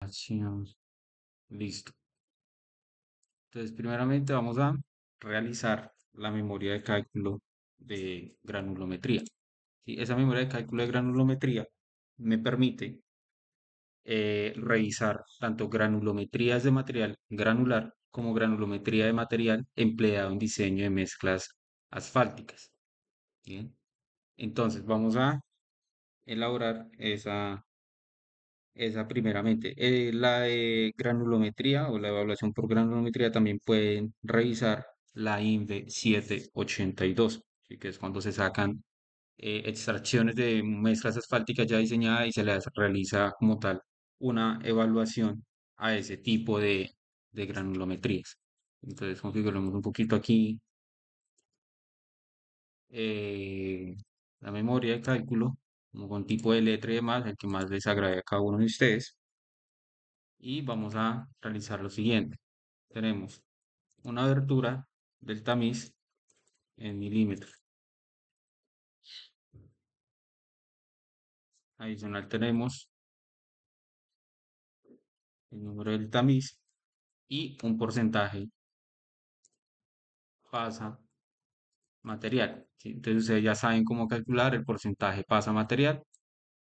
Acción. Listo. Entonces, primeramente vamos a realizar la memoria de cálculo de granulometría. ¿Sí? Esa memoria de cálculo de granulometría me permite revisar tanto granulometrías de material granular como granulometría de material empleado en diseño de mezclas asfálticas. Bien. Entonces, vamos a elaborar esa primeramente. La de granulometría o la evaluación por granulometría también pueden revisar la INVE 782, ¿sí? Que es cuando se sacan extracciones de mezclas asfálticas ya diseñadas y se les realiza como tal una evaluación a ese tipo de granulometrías. Entonces configuremos un poquito aquí eh, la memoria de cálculo, como con tipo de letra y demás, el que más les agrade a cada uno de ustedes. Y vamos a realizar lo siguiente. Tenemos una abertura del tamiz en milímetros. Adicional tenemos el número del tamiz y un porcentaje pasa material. ¿Sí? Entonces ustedes ya saben cómo calcular el porcentaje pasa material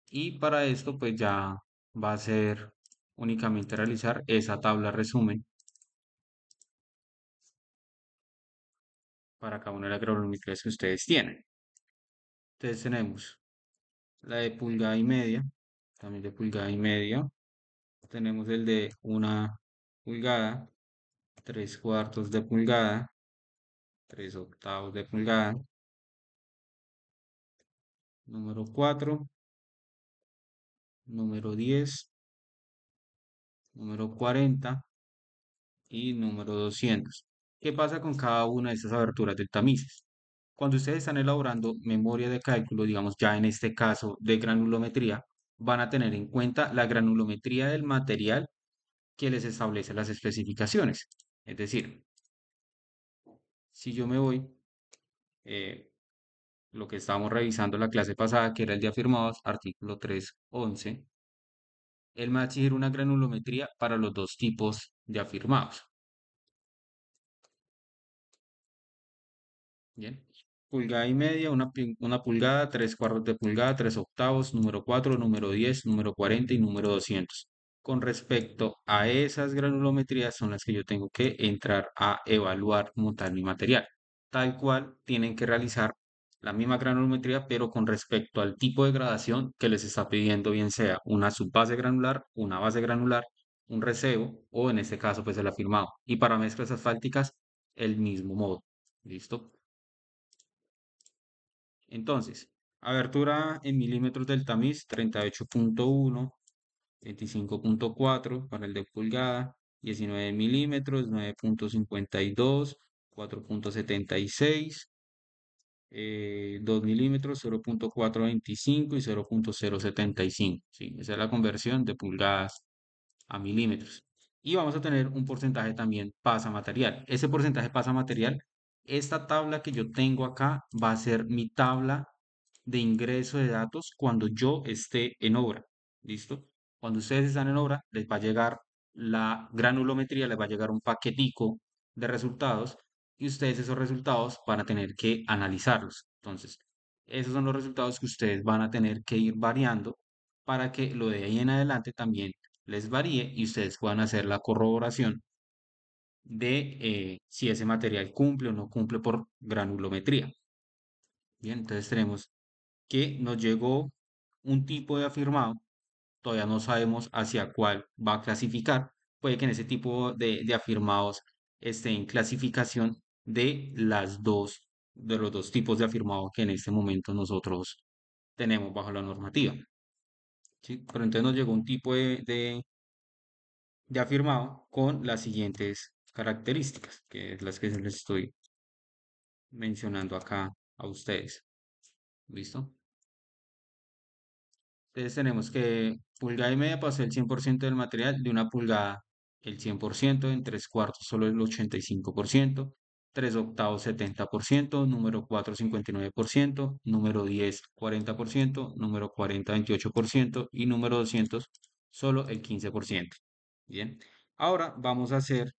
y para esto pues ya va a ser únicamente realizar esa tabla resumen para cada una de las granulometrías que ustedes tienen. Entonces tenemos la de pulgada y media, también de pulgada y media. Tenemos el de 1 pulgada, 3/4 de pulgada, 3/8 de pulgada, número 4, número 10, número 40 y número 200. ¿Qué pasa con cada una de estas aberturas del tamiz? Cuando ustedes están elaborando memoria de cálculo, digamos ya en este caso de granulometría, van a tener en cuenta la granulometría del material que les establece las especificaciones. Es decir, si yo me voy, eh, lo que estábamos revisando la clase pasada, que era el de afirmados, artículo 311, él me va a exigir una granulometría para los dos tipos de afirmados. Bien. Pulgada y media, una pulgada, 3/4 de pulgada, 3/8, número 4, número 10, número 40 y número 200. Con respecto a esas granulometrías son las que yo tengo que entrar a evaluar como tal mi material. Tal cual tienen que realizar la misma granulometría, pero con respecto al tipo de gradación que les está pidiendo, bien sea una subbase granular, una base granular, un recebo o en este caso pues el afirmado. Y para mezclas asfálticas, el mismo modo. ¿Listo? Entonces, abertura en milímetros del tamiz, 38.1, 25.4 para el de pulgada, 19 milímetros, 9.52, 4.76, 2 milímetros, 0.425 y 0.075. ¿Sí? Esa es la conversión de pulgadas a milímetros. Y vamos a tener un porcentaje también pasa material. Ese porcentaje pasa material, esta tabla que yo tengo acá va a ser mi tabla de ingreso de datos cuando yo esté en obra. ¿Listo? Cuando ustedes están en obra, les va a llegar la granulometría, les va a llegar un paquetico de resultados y ustedes esos resultados van a tener que analizarlos. Entonces, esos son los resultados que ustedes van a tener que ir variando para que lo de ahí en adelante también les varíe y ustedes puedan hacer la corroboración de si ese material cumple o no cumple por granulometría. Bien, entonces tenemos que nos llegó un tipo de afirmado, todavía no sabemos hacia cuál va a clasificar, puede que en ese tipo de afirmados esté en clasificación de los dos tipos de afirmado que en este momento nosotros tenemos bajo la normativa. ¿Sí? Pero entonces nos llegó un tipo de afirmado con las siguientes características, que es las que les estoy mencionando acá a ustedes. ¿Listo? Entonces tenemos que pulgada y media pasó el 100% del material, de 1 pulgada el 100%, en 3/4 solo el 85%, 3/8 70%, número 4 59%, número 10 40%, número 40 28% y número 200 solo el 15%. Bien, ahora vamos a hacer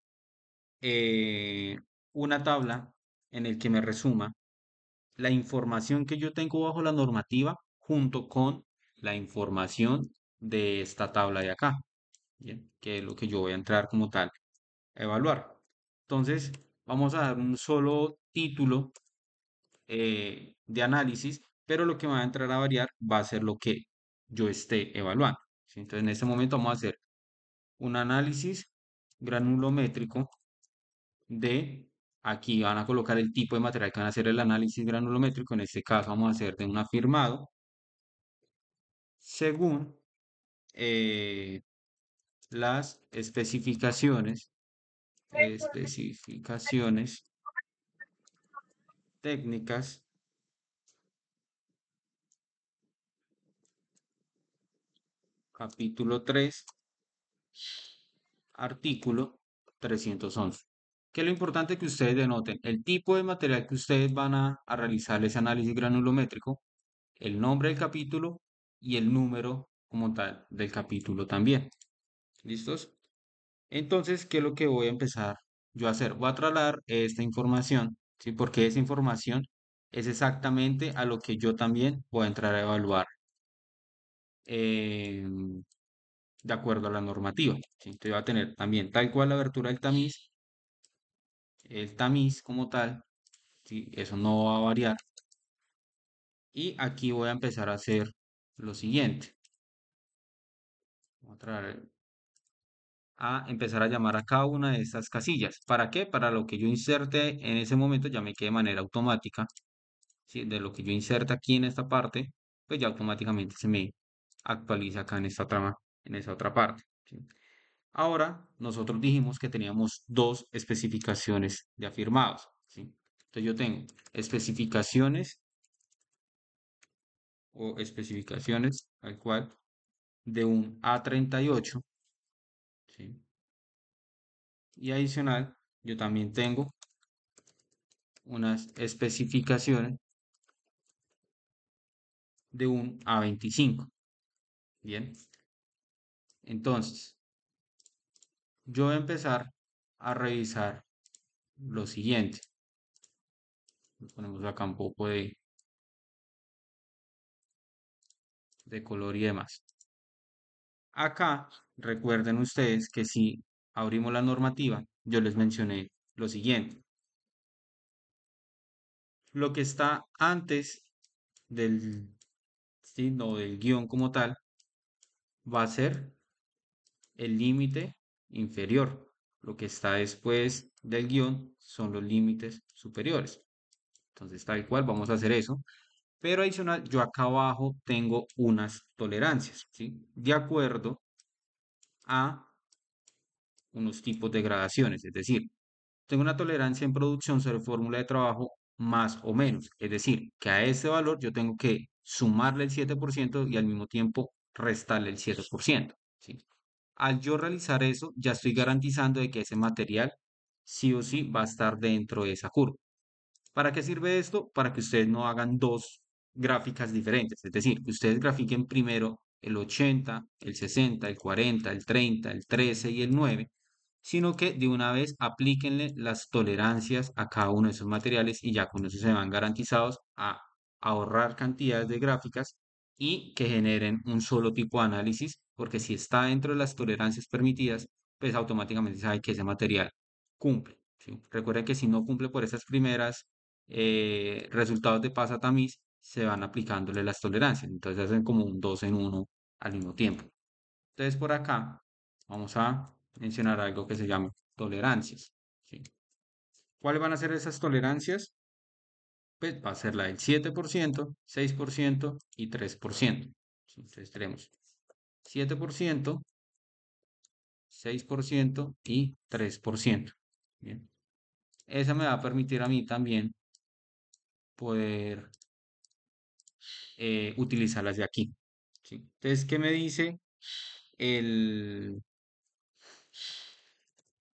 eh, una tabla en el que me resuma la información que yo tengo bajo la normativa junto con la información de esta tabla de acá, ¿bien? Que es lo que yo voy a entrar como tal a evaluar. Entonces, vamos a dar un solo título de análisis, pero lo que va a entrar a variar va a ser lo que yo esté evaluando, ¿sí? Entonces, en este momento vamos a hacer un análisis granulométrico de, aquí van a colocar el tipo de material que van a hacer el análisis granulométrico, en este caso vamos a hacer de un afirmado, según eh, las especificaciones técnicas, capítulo 3 artículo 311. Que lo importante es que ustedes denoten el tipo de material que ustedes van a realizar ese análisis granulométrico, el nombre del capítulo y el número como tal del capítulo también. ¿Listos? Entonces, ¿qué es lo que voy a empezar yo a hacer? Voy a trasladar esta información, ¿sí? Porque esa información es exactamente a lo que yo también voy a entrar a evaluar de acuerdo a la normativa, ¿sí? Entonces va a tener también tal cual la abertura del tamiz, el tamiz como tal, ¿sí? Eso no va a variar. Y aquí voy a empezar a hacer lo siguiente. Voy a traer a empezar a llamar a cada una de estas casillas. ¿Para qué? Para lo que yo inserte en ese momento ya me quede de manera automática, ¿sí? De lo que yo inserte aquí en esta parte, pues ya automáticamente se me actualiza acá en esa otra parte, ¿sí? Ahora, nosotros dijimos que teníamos dos especificaciones de afirmados, ¿sí? Entonces yo tengo especificaciones o especificaciones al cual de un A38, ¿sí? Y adicional, yo también tengo unas especificaciones de un A25. Bien, entonces yo voy a empezar a revisar lo siguiente. Ponemos acá un poco de color y demás. Acá recuerden ustedes que si abrimos la normativa, yo les mencioné lo siguiente. Lo que está antes del signo del guión como tal va a ser el límite inferior. Lo que está después del guión son los límites superiores. Entonces, tal cual, vamos a hacer eso. Pero adicional, yo acá abajo tengo unas tolerancias, ¿sí? De acuerdo a unos tipos de gradaciones. Es decir, tengo una tolerancia en producción sobre fórmula de trabajo más o menos. Es decir, que a ese valor yo tengo que sumarle el 7% y al mismo tiempo restarle el 7%, ¿sí? Al yo realizar eso, ya estoy garantizando de que ese material sí o sí va a estar dentro de esa curva. ¿Para qué sirve esto? Para que ustedes no hagan dos gráficas diferentes. Es decir, que ustedes grafiquen primero el 80, el 60, el 40, el 30, el 13 y el 9, sino que de una vez aplíquenle las tolerancias a cada uno de esos materiales y ya con eso se van garantizados a ahorrar cantidades de gráficas y que generen un solo tipo de análisis, porque si está dentro de las tolerancias permitidas, pues automáticamente sabe que ese material cumple, ¿sí? Recuerden que si no cumple por esas primeras resultados de pasatamiz, se van aplicándole las tolerancias. Entonces hacen como un 2 en uno al mismo tiempo. Entonces por acá vamos a mencionar algo que se llama tolerancias, ¿sí? ¿Cuáles van a ser esas tolerancias? Pues va a ser la del 7%, 6% y 3%. ¿Sí? Entonces tenemos 7%, 6% y 3%. Bien. Esa me va a permitir a mí también poder utilizarlas de aquí, ¿sí? Entonces, ¿qué me dice el,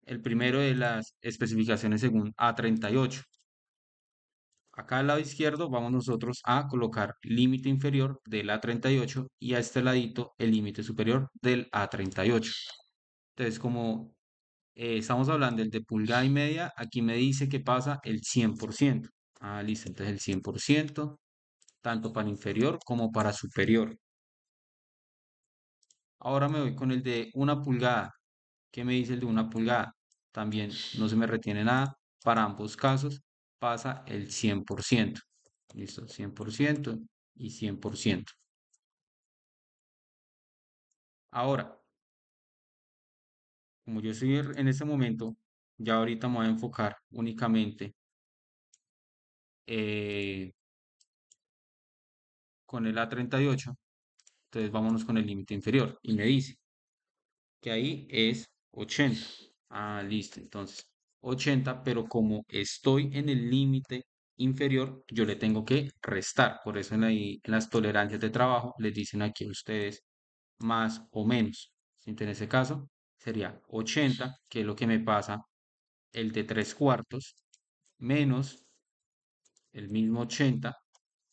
el primero de las especificaciones según A38? Acá al lado izquierdo vamos nosotros a colocar límite inferior del A38 y a este ladito el límite superior del A38. Entonces, como estamos hablando del de pulgada y media, aquí me dice que pasa el 100%. Ah, listo, entonces el 100%, tanto para inferior como para superior. Ahora me voy con el de una pulgada. ¿Qué me dice el de una pulgada? También no se me retiene nada. Para ambos casos pasa el 100%. Listo, 100% y 100%. Ahora, como yo estoy en este momento, ya ahorita me voy a enfocar únicamente eh, con el A38. Entonces vámonos con el límite inferior. Y me dice que ahí es 80. Ah, listo. Entonces, 80, pero como estoy en el límite inferior, yo le tengo que restar. Por eso en las tolerancias de trabajo les dicen aquí a ustedes más o menos. En ese caso, sería 80, que es lo que me pasa el de 3 cuartos, menos el mismo 80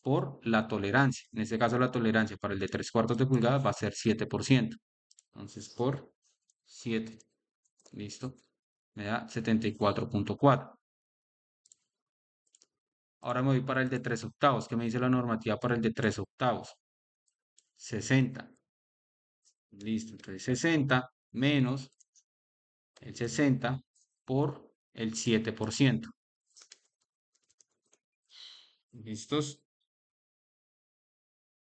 por la tolerancia. En este caso, la tolerancia para el de 3 cuartos de pulgada va a ser 7%. Entonces, por 7. ¿Listo? Me da 74.4. Ahora me voy para el de 3 octavos. ¿Qué me dice la normativa para el de 3 octavos? 60. Listo. Entonces 60 menos el 60 por el 7%. ¿Listos?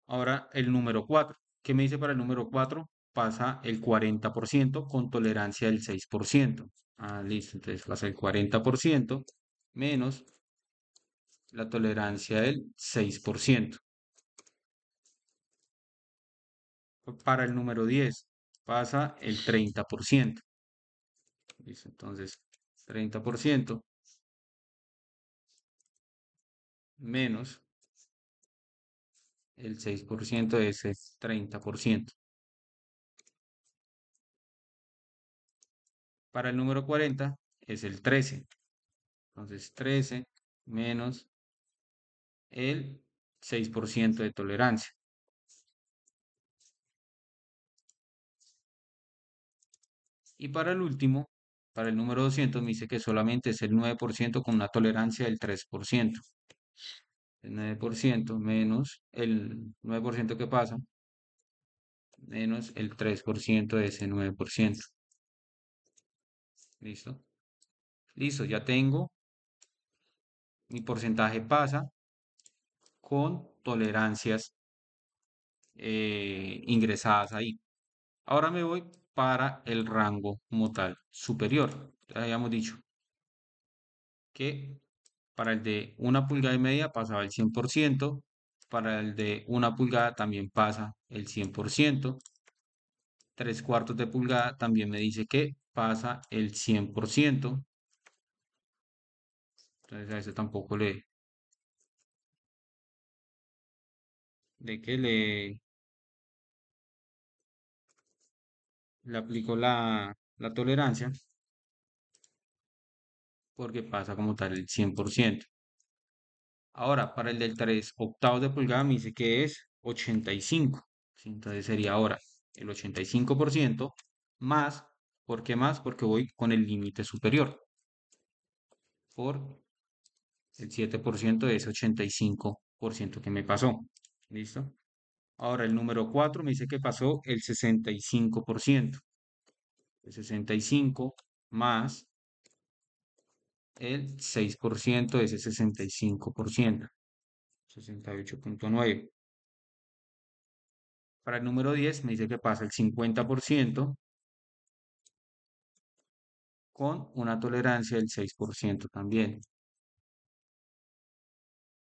Ahora el número 4. ¿Qué me dice para el número 4? Pasa el 40% con tolerancia del 6%. Ah, listo. Entonces pasa el 40% menos la tolerancia del 6%. Para el número 10 pasa el 30%. ¿Listo? Entonces, 30% menos el 6% de ese 30%. Para el número 40 es el 13. Entonces, 13 menos el 6% de tolerancia. Y para el último, para el número 200, me dice que solamente es el 9% con una tolerancia del 3%. El 9% menos el 9% que pasa, menos el 3% de ese 9%. ¿Listo? Listo, ya tengo mi porcentaje pasa con tolerancias ingresadas ahí. Ahora me voy para el rango como tal superior. Ya habíamos dicho que para el de una pulgada y media pasaba el 100%, para el de una pulgada también pasa el 100%, 3 cuartos de pulgada también me dice que pasa el 100%, entonces a ese tampoco de que le aplico la tolerancia, porque pasa como tal el 100%. Ahora, para el del 3 octavos de pulgada me dice que es 85. ¿Sí? Entonces sería ahora el 85% más, ¿por qué más? Porque voy con el límite superior por el 7% de ese 85% que me pasó. ¿Listo? Ahora el número 4 me dice que pasó el 65%. El 65 más el 6% de ese 65%. 68.9. Para el número 10 me dice que pasa el 50% con una tolerancia del 6% también.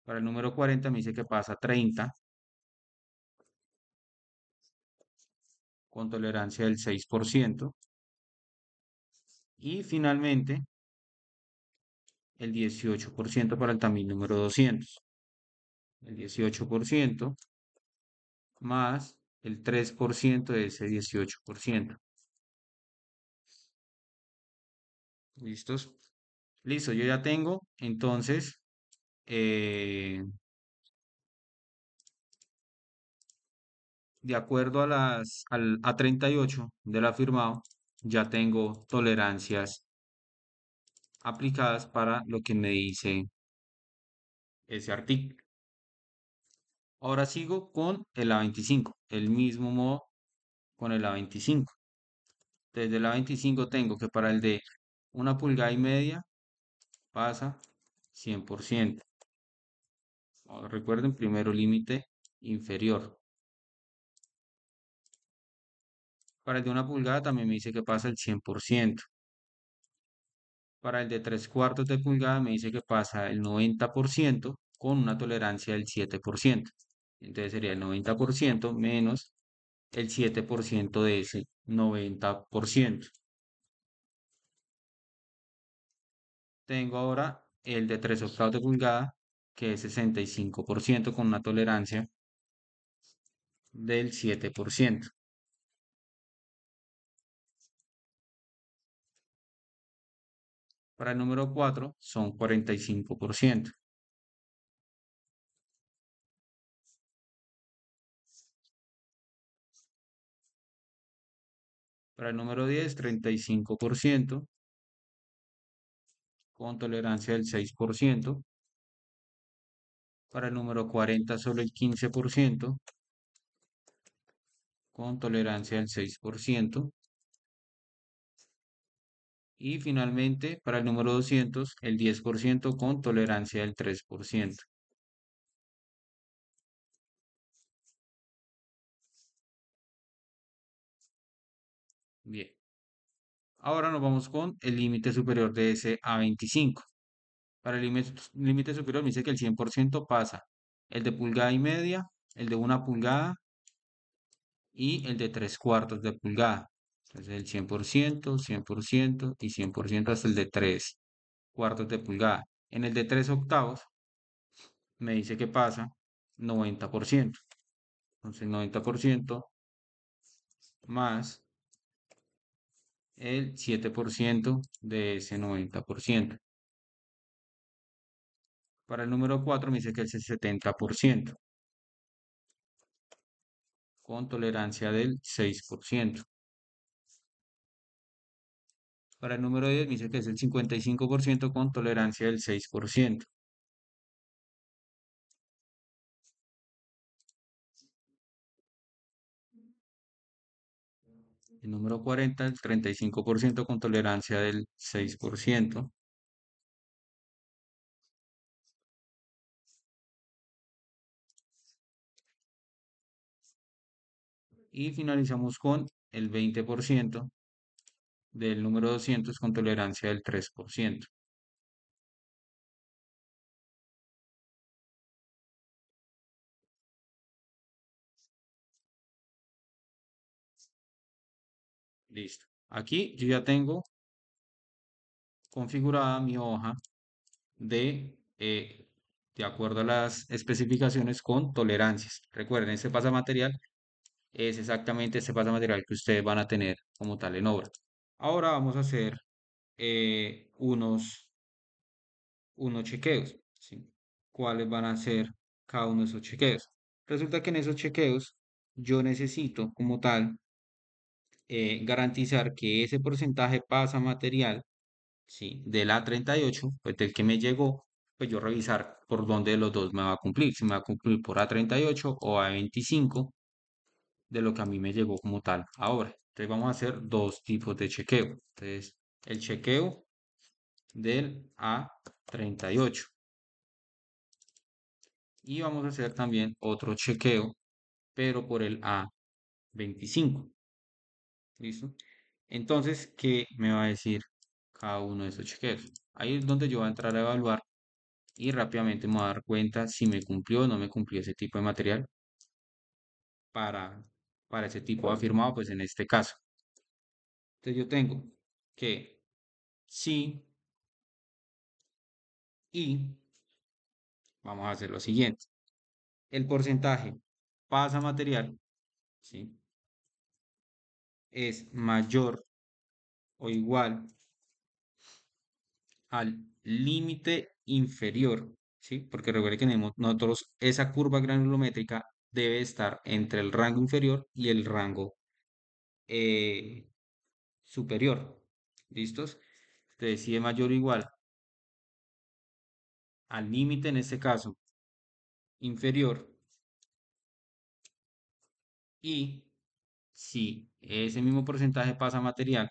Para el número 40 me dice que pasa 30 con tolerancia del 6%. Y finalmente el 18% para el también número 200. El 18% más el 3% de ese 18%. ¿Listos? Listo, yo ya tengo entonces eh, de acuerdo a a 38 del afirmado, ya tengo tolerancias aplicadas para lo que me dice ese artículo. Ahora sigo con el A25, el mismo modo con el A25. Desde el A25 tengo que para el de 1,5 pulgadas pasa 100%. Recuerden, primero límite inferior. Para el de 1 pulgada también me dice que pasa el 100%. Para el de 3/4 de pulgada me dice que pasa el 90% con una tolerancia del 7%. Entonces sería el 90% menos el 7% de ese 90%. Tengo ahora el de 3/8 de pulgada, que es 65% con una tolerancia del 7%. Para el número 4 son 45%. Para el número 10, 35% con tolerancia del 6%. Para el número 40, solo el 15% con tolerancia del 6%. Y finalmente, para el número 200, el 10% con tolerancia del 3%. Bien. Ahora nos vamos con el límite superior de ese A25. Para el límite superior me dice que el 100% pasa el de 1,5 pulgadas, el de 1 pulgada y el de 3/4 de pulgada. Entonces el 100%, 100% y 100% hasta el de 3/4 de pulgada. En el de 3/8 me dice que pasa 90%. Entonces 90% más el 7% de ese 90%. Para el número 4 me dice que es el 70% con tolerancia del 6%. Para el número 10 me dice que es el 55% con tolerancia del 6%. El número 40, el 35% con tolerancia del 6%. Y finalizamos con el 20% del número 200 con tolerancia del 3%. Listo. Aquí yo ya tengo configurada mi hoja de, eh, de acuerdo a las especificaciones con tolerancias. Recuerden, este pasamaterial es exactamente este pasamaterial que ustedes van a tener como tal en obra. Ahora vamos a hacer unos chequeos, ¿sí? ¿Cuáles van a ser cada uno de esos chequeos? Resulta que en esos chequeos yo necesito como tal garantizar que ese porcentaje pasa material, ¿sí? Del A38, pues del que me llegó, pues yo revisar por dónde de los dos me va a cumplir, si me va a cumplir por A38 o A25 de lo que a mí me llegó como tal ahora. Entonces vamos a hacer dos tipos de chequeo. Entonces, el chequeo del A38 y vamos a hacer también otro chequeo, pero por el A25. ¿Listo? Entonces, ¿qué me va a decir cada uno de esos chequeos? Ahí es donde yo voy a entrar a evaluar y rápidamente me voy a dar cuenta si me cumplió o no me cumplió ese tipo de material para, para ese tipo afirmado, pues en este caso. Entonces yo tengo que sí y vamos a hacer lo siguiente. El porcentaje pasa material, ¿sí? Es mayor o igual al límite inferior ¿sí? Porque recuerde que nosotros esa curva granulométrica debe estar entre el rango inferior y el rango eh, superior. ¿Listos? Entonces, si es mayor o igual al límite, en este caso, inferior, y si ese mismo porcentaje pasa a material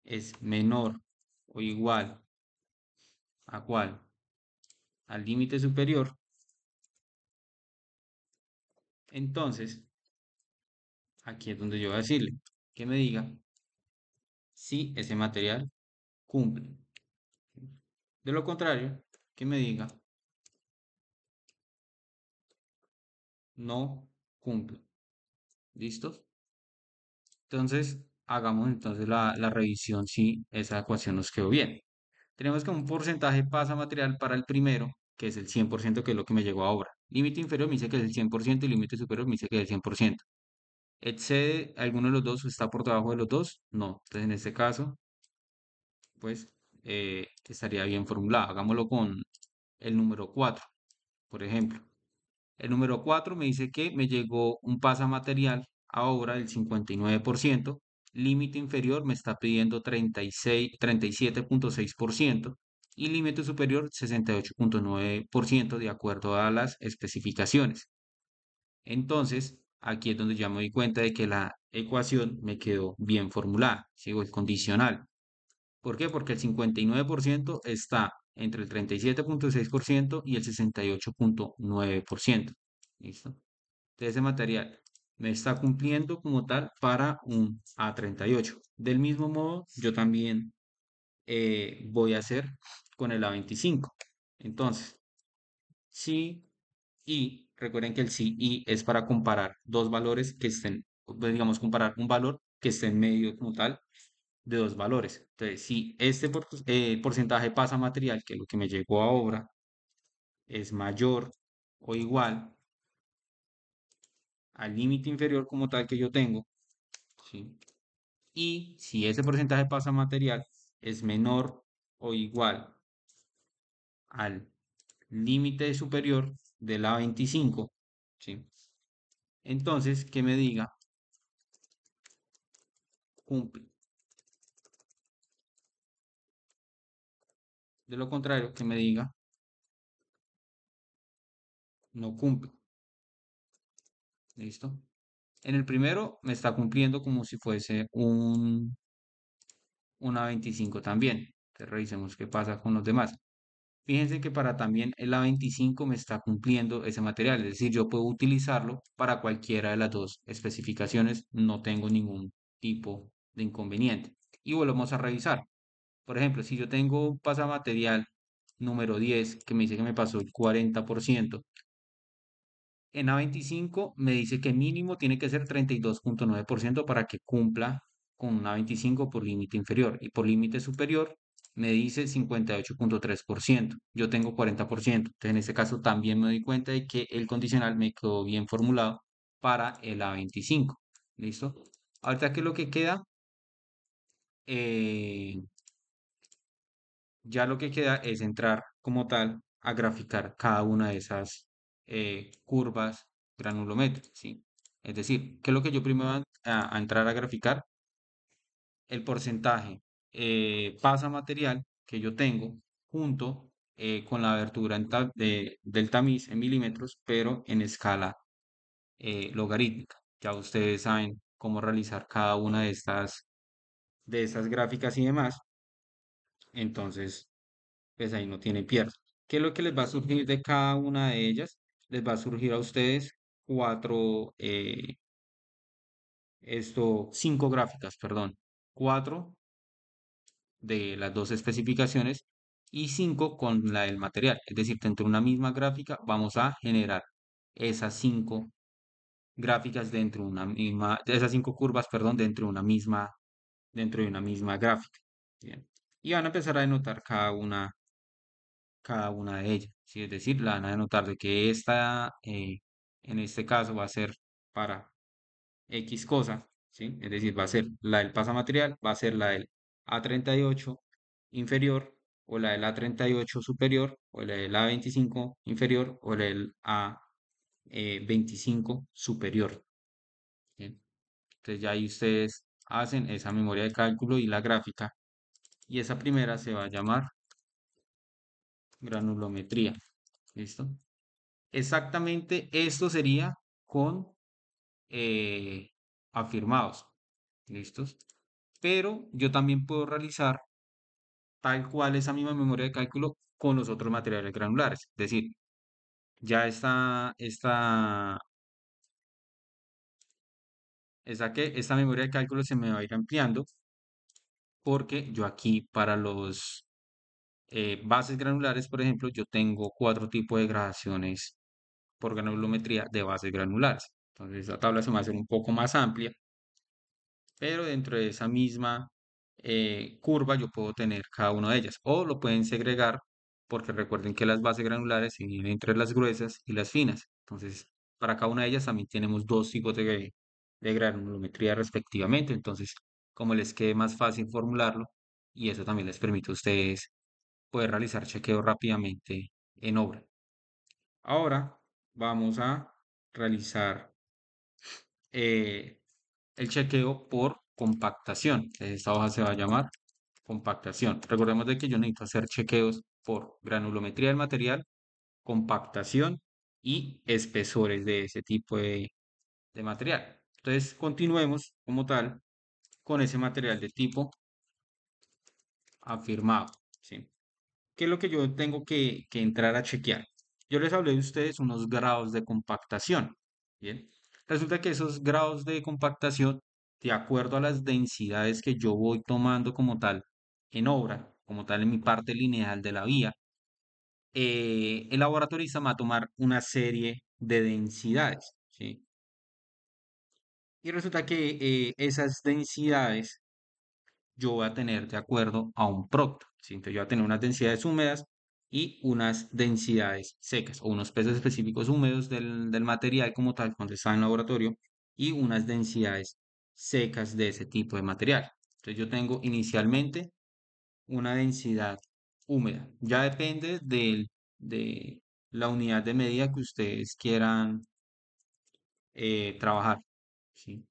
es menor o igual a cuál, al límite superior, entonces aquí es donde yo voy a decirle que me diga si ese material cumple. De lo contrario, que me diga no cumple. ¿Listos? Entonces, hagamos entonces la revisión si esa ecuación nos quedó bien. Tenemos que un porcentaje pasa material para el primero, que es el 100%, que es lo que me llegó ahora. Límite inferior me dice que es el 100% y límite superior me dice que es el 100%. ¿Excede alguno de los dos o está por debajo de los dos? No. Entonces, en este caso, pues, estaría bien formulado. Hagámoslo con el número 4, por ejemplo. El número 4 me dice que me llegó un pasamaterial ahora del 59%. Límite inferior me está pidiendo 37.6% y límite superior 68.9% de acuerdo a las especificaciones. Entonces, aquí es donde ya me doy cuenta de que la ecuación me quedó bien formulada. Sigo el condicional. ¿Por qué? Porque el 59% está entre el 37.6% y el 68.9%. ¿Listo? De ese material me está cumpliendo como tal para un A38. Del mismo modo, yo también voy a hacer con el A25. Entonces, sí y, recuerden que el sí y es para comparar dos valores que estén, pues, digamos, comparar un valor que esté en medio como tal de dos valores. Entonces, si este porcentaje pasa a material, que es lo que me llegó a obra, es mayor o igual al límite inferior como tal que yo tengo, ¿sí? Y si ese porcentaje pasa a material es menor o igual al límite superior de la 25, ¿sí? Entonces, que me diga cumple. De lo contrario, que me diga no cumple. ¿Listo? En el primero me está cumpliendo como si fuese una 25 también. Entonces revisemos qué pasa con los demás. Fíjense que para también el A25 me está cumpliendo ese material, es decir, yo puedo utilizarlo para cualquiera de las dos especificaciones, no tengo ningún tipo de inconveniente. Y volvemos a revisar. Por ejemplo, si yo tengo un pasamaterial número 10 que me dice que me pasó el 40%, en A25 me dice que mínimo tiene que ser 32.9% para que cumpla con una 25 por límite inferior y por límite superior me dice 58.3%. Yo tengo 40%. Entonces, en este caso también me doy cuenta de que el condicional me quedó bien formulado para el A25. ¿Listo? Ahorita, ¿qué es lo que queda? Eh, ya lo que queda es entrar como tal a graficar cada una de esas curvas granulométricas, ¿sí? Es decir, ¿qué es lo que yo primero a entrar a graficar? El porcentaje pasa material que yo tengo junto con la abertura del tamiz en milímetros, pero en escala logarítmica. Ya ustedes saben cómo realizar cada una de estas gráficas y demás. Entonces, pues ahí no tiene pierde. ¿Qué es lo que les va a surgir de cada una de ellas? Les va a surgir a ustedes cuatro, cinco gráficas, perdón. Cuatro de las dos especificaciones y cinco con la del material. Es decir, dentro de una misma gráfica vamos a generar esas cinco gráficas dentro de una misma, esas cinco curvas, perdón, dentro de una misma gráfica. Bien. Y van a empezar a denotar cada una de ellas, ¿sí? Es decir, la van a denotar de que esta, en este caso, va a ser para X cosa, ¿sí? Es decir, va a ser la del pasamaterial, va a ser la del A38 inferior, o la del A38 superior, o la del A25 inferior, o la del A25 superior. Bien. Entonces ya ahí ustedes hacen esa memoria de cálculo y la gráfica. Y esa primera se va a llamar granulometría. ¿Listo? Exactamente esto sería con eh, afirmados. ¿Listos? Pero yo también puedo realizar tal cual esa misma memoria de cálculo con los otros materiales granulares. Es decir, ya esta memoria de cálculo se me va a ir ampliando porque yo aquí para los bases granulares, por ejemplo, yo tengo cuatro tipos de gradaciones por granulometría de bases granulares. Entonces, esta tabla se me va a hacer un poco más amplia, pero dentro de esa misma curva yo puedo tener cada una de ellas. O lo pueden segregar, porque recuerden que las bases granulares se dividen entre las gruesas y las finas. Entonces, para cada una de ellas también tenemos dos tipos de granulometría respectivamente. Entonces, como les quede más fácil formularlo, y eso también les permite a ustedes poder realizar chequeo rápidamente en obra. Ahora vamos a realizar eh, el chequeo por compactación. Esta hoja se va a llamar compactación. Recordemos de que yo necesito hacer chequeos por granulometría del material, compactación y espesores de ese tipo de material. Entonces, continuemos como tal con ese material de tipo afirmado. ¿Sí? ¿Qué es lo que yo tengo que entrar a chequear? Yo les hablé de ustedes unos grados de compactación. Bien, resulta que esos grados de compactación, de acuerdo a las densidades que yo voy tomando como tal en obra, como tal en mi parte lineal de la vía, el laboratorista me va a tomar una serie de densidades. ¿Sí? Y resulta que esas densidades yo voy a tener de acuerdo a un procto. ¿Sí? Entonces yo voy a tener unas densidades húmedas y unas densidades secas o unos pesos específicos húmedos del material como tal cuando está en laboratorio y unas densidades secas de ese tipo de material. Entonces yo tengo inicialmente una densidad húmeda. Ya depende de la unidad de medida que ustedes quieran trabajar. ¿Sí?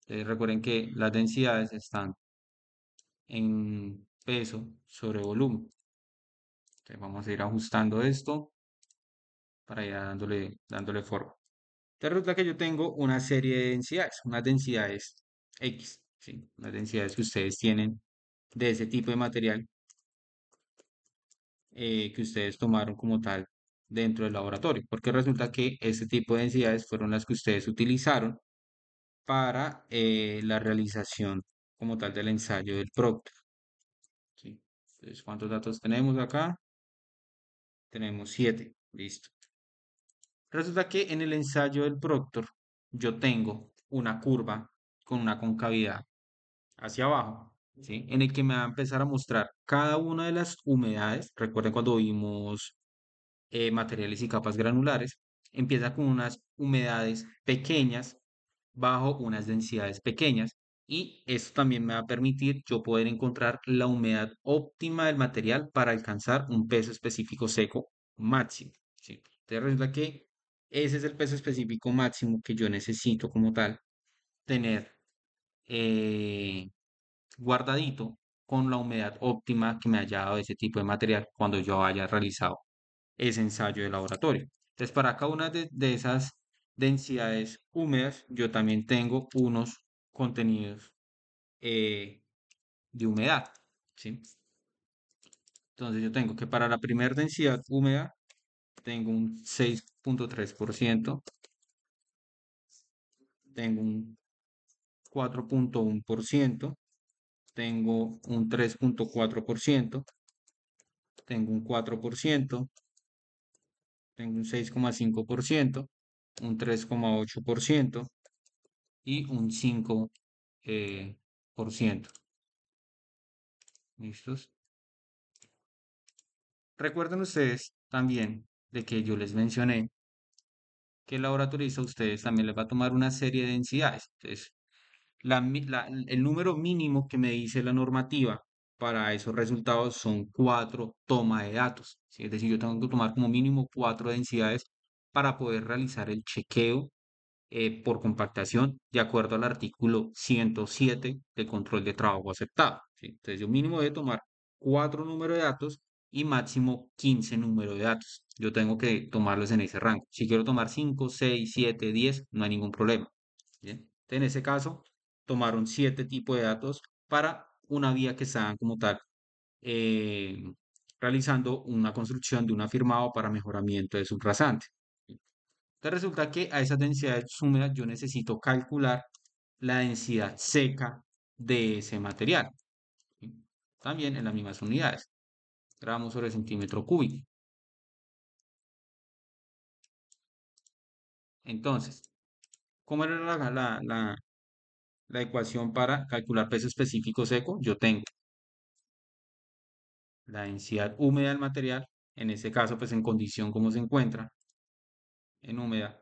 Recuerden que las densidades están en peso sobre volumen. Entonces vamos a ir ajustando esto para ir dándole forma. Entonces resulta que yo tengo una serie de densidades, unas densidades X, ¿sí? Unas densidades que ustedes tienen de ese tipo de material que ustedes tomaron como tal dentro del laboratorio, porque resulta que este tipo de densidades fueron las que ustedes utilizaron para la realización como tal del ensayo del Proctor. ¿Sí? Entonces, ¿cuántos datos tenemos acá? Tenemos 7. Listo. Resulta que en el ensayo del Proctor yo tengo una curva con una concavidad hacia abajo, ¿sí? En el que me va a empezar a mostrar cada una de las humedades. Recuerden cuando vimos materiales y capas granulares, empieza con unas humedades pequeñas bajo unas densidades pequeñas y esto también me va a permitir yo poder encontrar la humedad óptima del material para alcanzar un peso específico seco máximo. ¿Sí? Entonces resulta que ese es el peso específico máximo que yo necesito como tal tener eh, guardadito con la humedad óptima que me haya dado ese tipo de material cuando yo haya realizado ese ensayo de laboratorio. Entonces, para cada una de esas densidades húmedas, yo también tengo unos contenidos eh, de humedad, ¿sí? Entonces, yo tengo que para la primera densidad húmeda, tengo un 6,3%, tengo un 4,1%, tengo un 3,4%, tengo un 4%, tengo un 6,5%, un 3,8% y un 5%. Por ciento. ¿Listos? Recuerden ustedes también de que yo les mencioné que el laboratorista a ustedes también les va a tomar una serie de densidades. Entonces, el número mínimo que me dice la normativa para esos resultados son 4 tomas de datos, ¿sí? Es decir, yo tengo que tomar como mínimo 4 densidades para poder realizar el chequeo por compactación de acuerdo al artículo 107 de control de trabajo aceptado, ¿sí? Entonces, yo mínimo debo tomar 4 números de datos y máximo 15 números de datos. Yo tengo que tomarlos en ese rango. Si quiero tomar 5, 6, 7, 10, no hay ningún problema. ¿Bien? Entonces, en ese caso, tomaron 7 tipos de datos para una vía que estaban como tal eh, realizando una construcción de un afirmado para mejoramiento de subrasante. Entonces resulta que a esas densidades húmedas yo necesito calcular la densidad seca de ese material. ¿Sí? También en las mismas unidades, gramos sobre centímetro cúbico. Entonces, ¿cómo era la ecuación para calcular peso específico seco? Yo tengo la densidad húmeda del material, en este caso pues en condición como se encuentra, en humedad,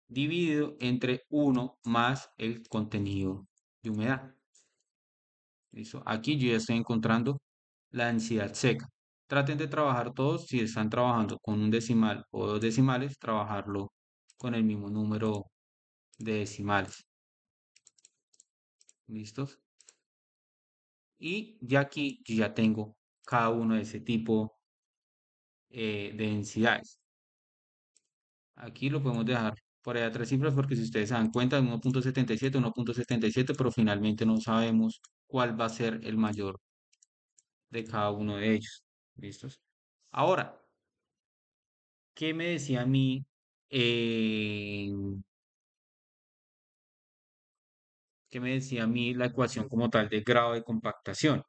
dividido entre 1 más el contenido de humedad. ¿Listo? Aquí yo ya estoy encontrando la densidad seca. Traten de trabajar todos, si están trabajando con un decimal o dos decimales, trabajarlo con el mismo número de decimales. ¿Listos? Y ya aquí yo ya tengo cada uno de ese tipo de densidades. Aquí lo podemos dejar por allá tres cifras porque si ustedes se dan cuenta, 1.77, 1.77, pero finalmente no sabemos cuál va a ser el mayor de cada uno de ellos. ¿Listos? Ahora, ¿qué me decía a mí? eh, ¿Qué me decía a mí la ecuación como tal de grado de compactación?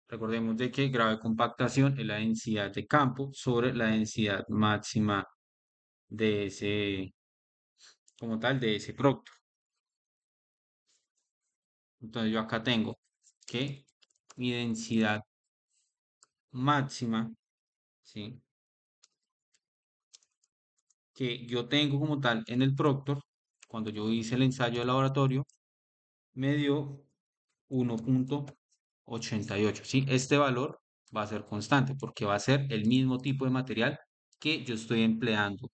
Recordemos de que grado de compactación es la densidad de campo sobre la densidad máxima de ese, como tal, de ese producto. Entonces yo acá tengo que mi densidad máxima, ¿sí? Que yo tengo como tal en el Proctor, cuando yo hice el ensayo de laboratorio, me dio 1.88, ¿sí? Este valor va a ser constante porque va a ser el mismo tipo de material que yo estoy empleando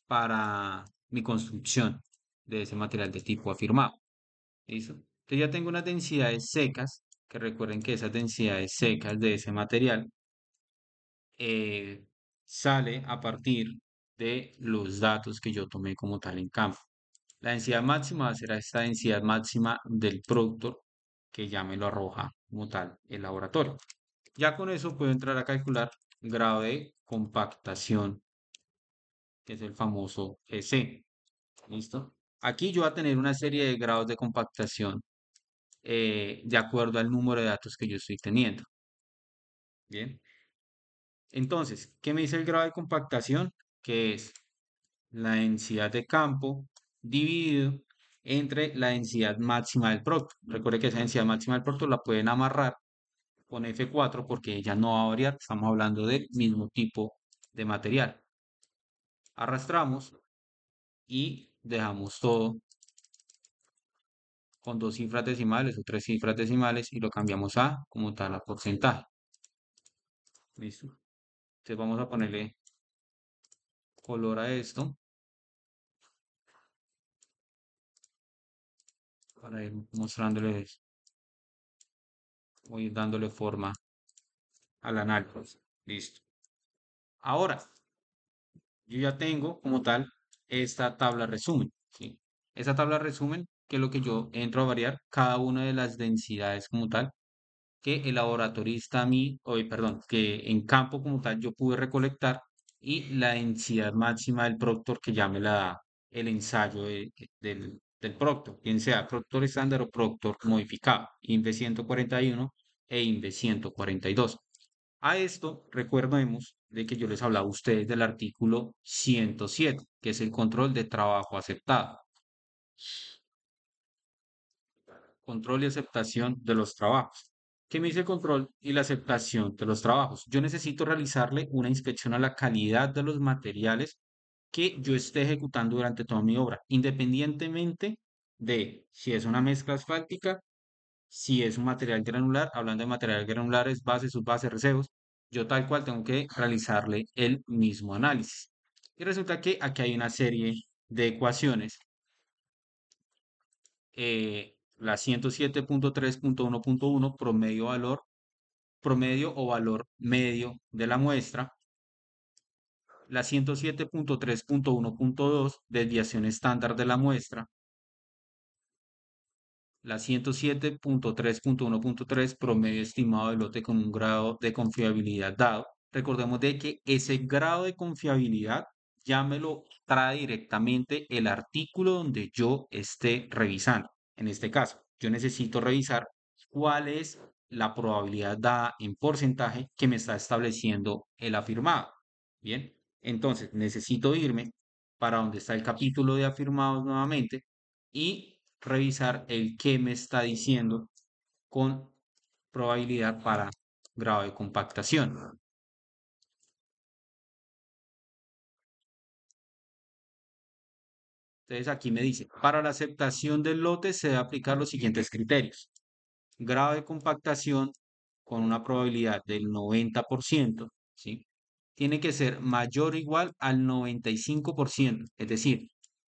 para mi construcción de ese material de tipo afirmado. ¿Listo? Entonces ya tengo unas densidades secas, que recuerden que esas densidades secas de ese material eh, sale a partir de los datos que yo tomé como tal en campo. La densidad máxima será esta densidad máxima del producto que ya me lo arroja como tal el laboratorio. Ya con eso puedo entrar a calcular grado de compactación, que es el famoso GC. ¿Listo? Aquí yo voy a tener una serie de grados de compactación de acuerdo al número de datos que yo estoy teniendo. Bien. Entonces, ¿qué me dice el grado de compactación? Que es la densidad de campo dividido entre la densidad máxima del producto. Recuerde que esa densidad máxima del producto la pueden amarrar con F4 porque ella no va a variar. Estamos hablando del mismo tipo de material. Arrastramos y dejamos todo con dos cifras decimales o tres cifras decimales y lo cambiamos a como tal a porcentaje. ¿Listo? Entonces vamos a ponerle color a esto para ir mostrándoles, voy dándole forma al análisis. Listo. Ahora, yo ya tengo como tal esta tabla resumen, ¿sí? Esta tabla resumen, que es lo que yo entro a variar cada una de las densidades como tal, que el laboratorista a mí, perdón, que en campo como tal yo pude recolectar y la densidad máxima del Proctor que ya me la da el ensayo del Proctor, bien sea Proctor estándar o Proctor modificado, INVE 141 e INVE 142. A esto recordemos de que yo les hablaba a ustedes del artículo 107, que es el control de trabajo aceptado. Control y aceptación de los trabajos. ¿Qué me dice el control y la aceptación de los trabajos? Yo necesito realizarle una inspección a la calidad de los materiales que yo esté ejecutando durante toda mi obra, independientemente de si es una mezcla asfáltica, Si es un material granular, hablando de material granulares, bases, subbases, recebos, yo tal cual tengo que realizarle el mismo análisis. Y resulta que aquí hay una serie de ecuaciones. La 107.3.1.1, promedio o valor medio de la muestra. La 107.3.1.2, desviación estándar de la muestra. La 107.3.1.3, promedio estimado del lote con un grado de confiabilidad dado. Recordemos de que ese grado de confiabilidad ya me lo trae directamente el artículo donde yo esté revisando. En este caso, yo necesito revisar cuál es la probabilidad dada en porcentaje que me está estableciendo el afirmado. Bien, entonces necesito irme para donde está el capítulo de afirmados nuevamente y revisar el que me está diciendo con probabilidad para grado de compactación. Entonces aquí me dice, para la aceptación del lote se debe aplicar los siguientes criterios. Grado de compactación con una probabilidad del 90%, ¿sí? Tiene que ser mayor o igual al 95%. Es decir,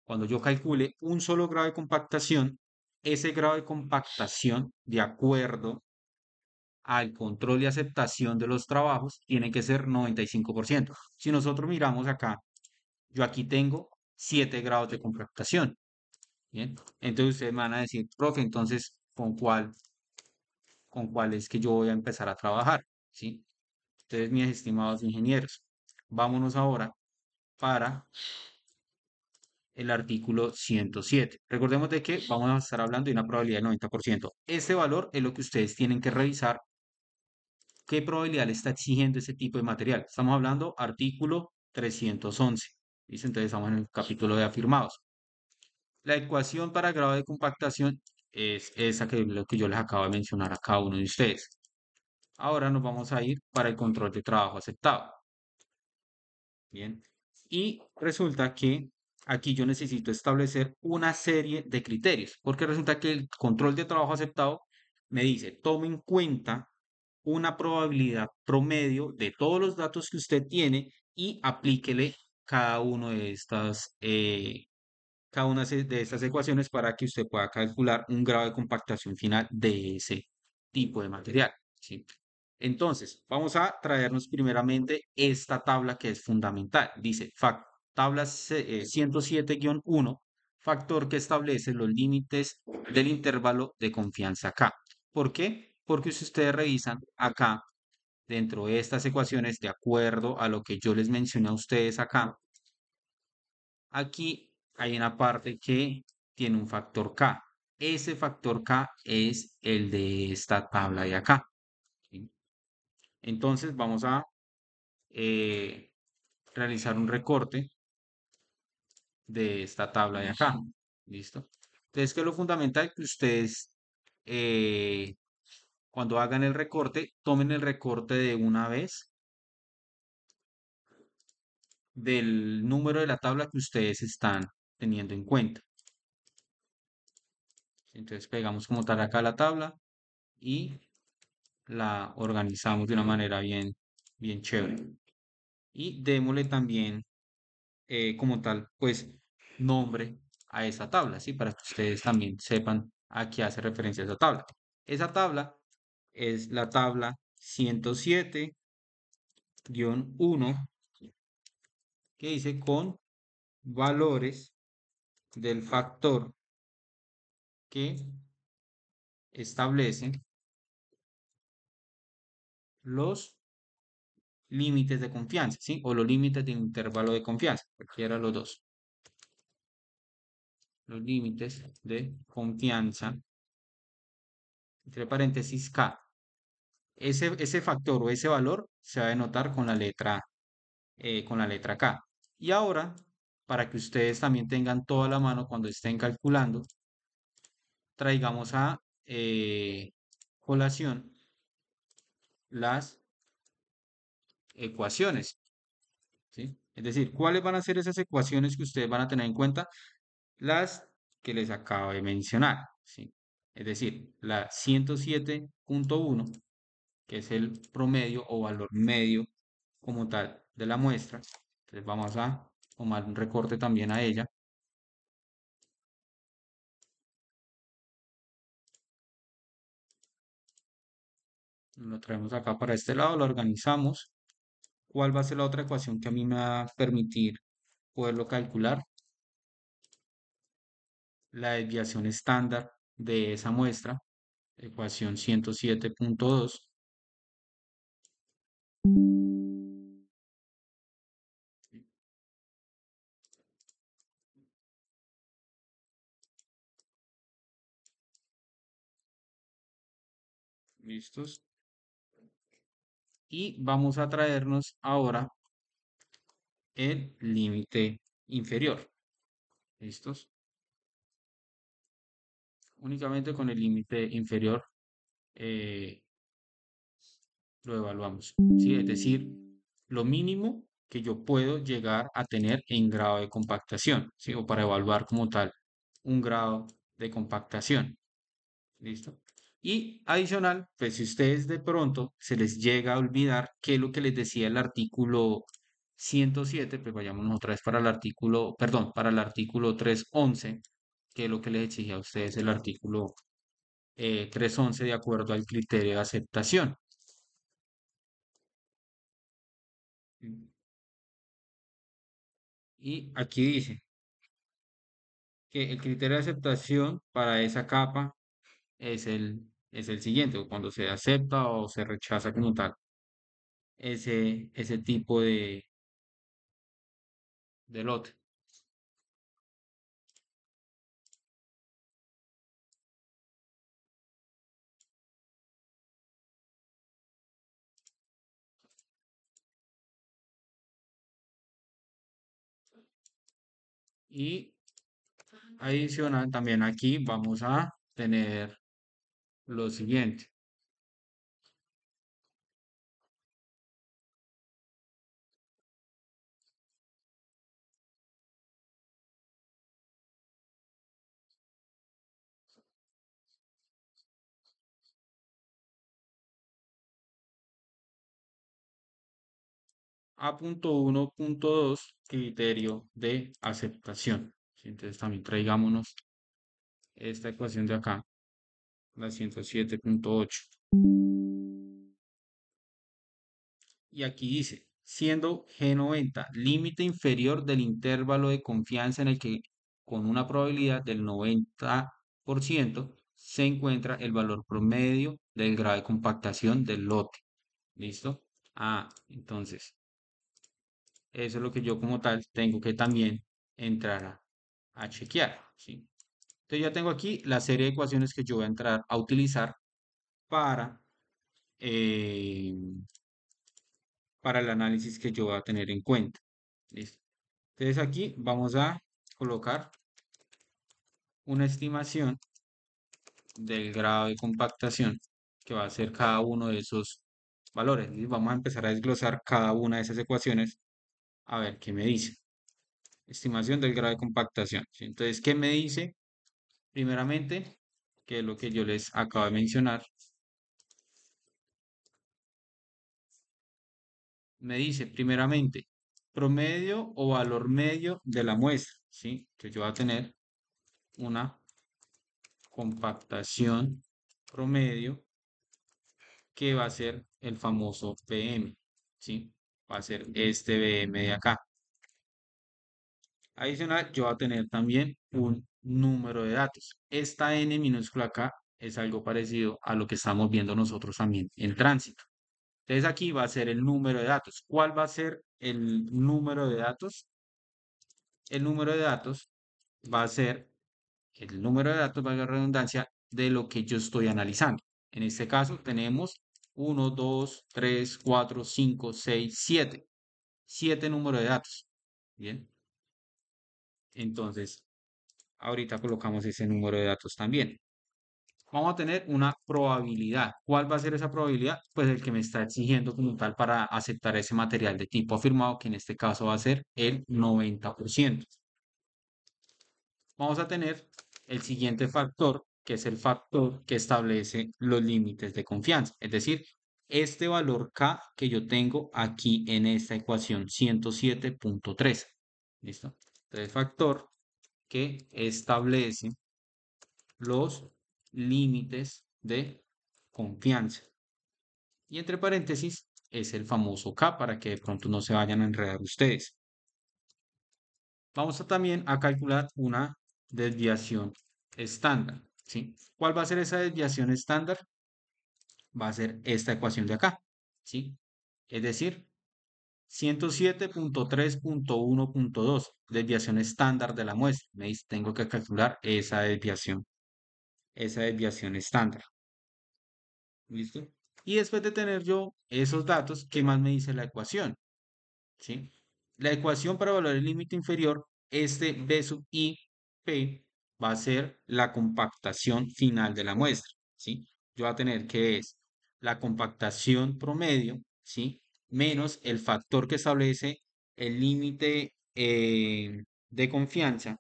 cuando yo calcule un solo grado de compactación, ese grado de compactación, de acuerdo al control y aceptación de los trabajos, tiene que ser 95%. Si nosotros miramos acá, yo aquí tengo 7 grados de compactación. Bien, entonces ustedes me van a decir, profe, entonces, ¿con cuál es que yo voy a empezar a trabajar? ¿Sí? Entonces, mis estimados ingenieros, vámonos ahora para el artículo 107. Recordemos de que vamos a estar hablando de una probabilidad del 90%. Este valor es lo que ustedes tienen que revisar. ¿Qué probabilidad le está exigiendo ese tipo de material? Estamos hablando artículo 311. ¿Listo? Entonces estamos en el capítulo de afirmados. La ecuación para grado de compactación es esa que lo que yo les acabo de mencionar a cada uno de ustedes. Ahora nos vamos a ir para el control de trabajo aceptado. Bien. Y resulta que aquí yo necesito establecer una serie de criterios, porque resulta que el control de trabajo aceptado me dice, tome en cuenta una probabilidad promedio de todos los datos que usted tiene y aplíquele cada uno de cada una de estas ecuaciones para que usted pueda calcular un grado de compactación final de ese tipo de material, ¿sí? Entonces, vamos a traernos primeramente esta tabla que es fundamental. Dice, tabla 107-1, factor que establece los límites del intervalo de confianza K. ¿Por qué? Porque si ustedes revisan acá, dentro de estas ecuaciones, de acuerdo a lo que yo les mencioné a ustedes acá, aquí hay una parte que tiene un factor K. Ese factor K es el de esta tabla de acá, ¿sí? Entonces vamos a eh, realizar un recorte de esta tabla de acá. ¿Listo? Entonces, que lo fundamental que ustedes, eh, cuando hagan el recorte, tomen el recorte de una vez del número de la tabla que ustedes están teniendo en cuenta. Entonces, pegamos como tal acá la tabla y la organizamos de una manera bien, bien chévere. Y démosle también como tal, pues, nombre a esa tabla, ¿sí? Para que ustedes también sepan a qué hace referencia esa tabla. Esa tabla es la tabla 107-1, que dice con valores del factor que establece los límites de confianza, ¿sí? O los límites de intervalo de confianza, cualquiera de los dos. Los límites de confianza, entre paréntesis, K. Ese factor o ese valor se va a denotar con la letra K. Y ahora, para que ustedes también tengan toda la mano cuando estén calculando, traigamos a colación las ecuaciones, ¿sí? Es decir, ¿cuáles van a ser esas ecuaciones que ustedes van a tener en cuenta? Las que les acabo de mencionar, ¿sí? Es decir, la 107.1, que es el promedio o valor medio como tal de la muestra. Entonces vamos a tomar un recorte también a ella. Lo traemos acá para este lado, lo organizamos. ¿Cuál va a ser la otra ecuación que a mí me va a permitir poderlo calcular? La desviación estándar de esa muestra, ecuación 107.2. ¿Listos? Y vamos a traernos ahora el límite inferior. ¿Listos? Únicamente con el límite inferior eh, lo evaluamos. ¿Sí? Es decir, lo mínimo que yo puedo llegar a tener en grado de compactación, ¿sí? O para evaluar como tal un grado de compactación. ¿Listo? Y adicional, pues si ustedes de pronto se les llega a olvidar qué es lo que les decía el artículo 107, pues vayámonos otra vez para el artículo, perdón, para el artículo 311, que es lo que les exige a ustedes el artículo 311 de acuerdo al criterio de aceptación. Y aquí dice que el criterio de aceptación para esa capa es el siguiente, o cuando se acepta o se rechaza como tal ese tipo de lote. Y adicional también aquí vamos a tener lo siguiente. A.1.2 criterio de aceptación. ¿Sí? Entonces también traigámonos esta ecuación de acá, la 107.8. Y aquí dice, siendo G90 límite inferior del intervalo de confianza en el que con una probabilidad del 90% se encuentra el valor promedio del grado de compactación del lote. ¿Listo? Entonces, eso es lo que yo como tal tengo que también entrar a chequear, ¿sí? Entonces ya tengo aquí la serie de ecuaciones que yo voy a entrar a utilizar para, eh, para el análisis que yo voy a tener en cuenta. ¿Listo? Entonces aquí vamos a colocar una estimación del grado de compactación que va a ser cada uno de esos valores. Y vamos a empezar a desglosar cada una de esas ecuaciones a ver qué me dice. Estimación del grado de compactación, ¿sí? Entonces, ¿qué me dice? Primeramente, que es lo que yo les acabo de mencionar, me dice primeramente promedio o valor medio de la muestra, ¿sí? Que yo voy a tener una compactación promedio que va a ser el famoso PM, ¿sí? Va a ser este BM de acá. Adicional, yo voy a tener también un número de datos. Esta N minúscula acá es algo parecido a lo que estamos viendo nosotros también en tránsito. Entonces aquí va a ser el número de datos. ¿Cuál va a ser el número de datos? El número de datos va a ser el número de datos, valga la redundancia, de lo que yo estoy analizando. En este caso tenemos 1, 2, 3, 4, 5, 6, 7. 7 números de datos. Bien. Entonces, ahorita colocamos ese número de datos también. Vamos a tener una probabilidad. ¿Cuál va a ser esa probabilidad? Pues el que me está exigiendo como tal para aceptar ese material de tipo afirmado, que en este caso va a ser el 90%. Vamos a tener el siguiente factor, que es el factor que establece los límites de confianza. Es decir, este valor K que yo tengo aquí en esta ecuación 107.3. ¿Listo? Entonces, factor que establece los límites de confianza. Y entre paréntesis es el famoso K para que de pronto no se vayan a enredar ustedes. Vamos a también a calcular una desviación estándar, ¿sí? ¿Cuál va a ser esa desviación estándar? Va a ser esta ecuación de acá, ¿sí? Es decir, 107.3.1.2, desviación estándar de la muestra. Me dice, tengo que calcular esa desviación estándar. ¿Listo? Y después de tener yo esos datos, ¿qué más me dice la ecuación? ¿Sí? La ecuación para evaluar el límite inferior, este B sub I P va a ser la compactación final de la muestra, ¿sí? Yo voy a tener que es la compactación promedio, ¿sí? Menos el factor que establece el límite de confianza,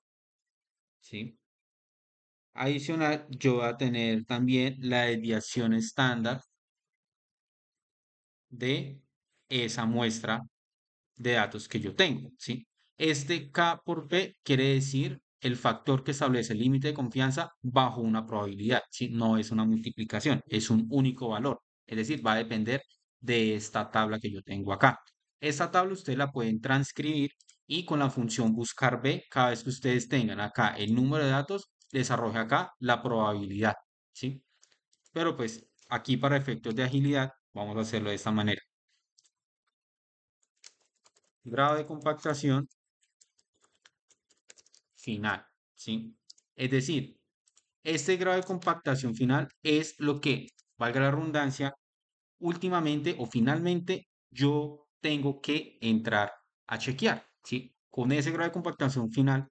¿sí? Adicional, yo voy a tener también la desviación estándar de esa muestra de datos que yo tengo, ¿sí? Este K por P quiere decir el factor que establece el límite de confianza bajo una probabilidad, ¿sí? No es una multiplicación, es un único valor. Es decir, va a depender de esta tabla que yo tengo acá. Esta tabla ustedes la pueden transcribir y con la función buscar B, cada vez que ustedes tengan acá el número de datos, les arroje acá la probabilidad, ¿sí? Pero pues aquí para efectos de agilidad, vamos a hacerlo de esta manera. Grado de compactación final, ¿sí? Es decir, este grado de compactación final es lo que, valga la redundancia, últimamente o finalmente yo tengo que entrar a chequear, ¿sí? Con ese grado de compactación final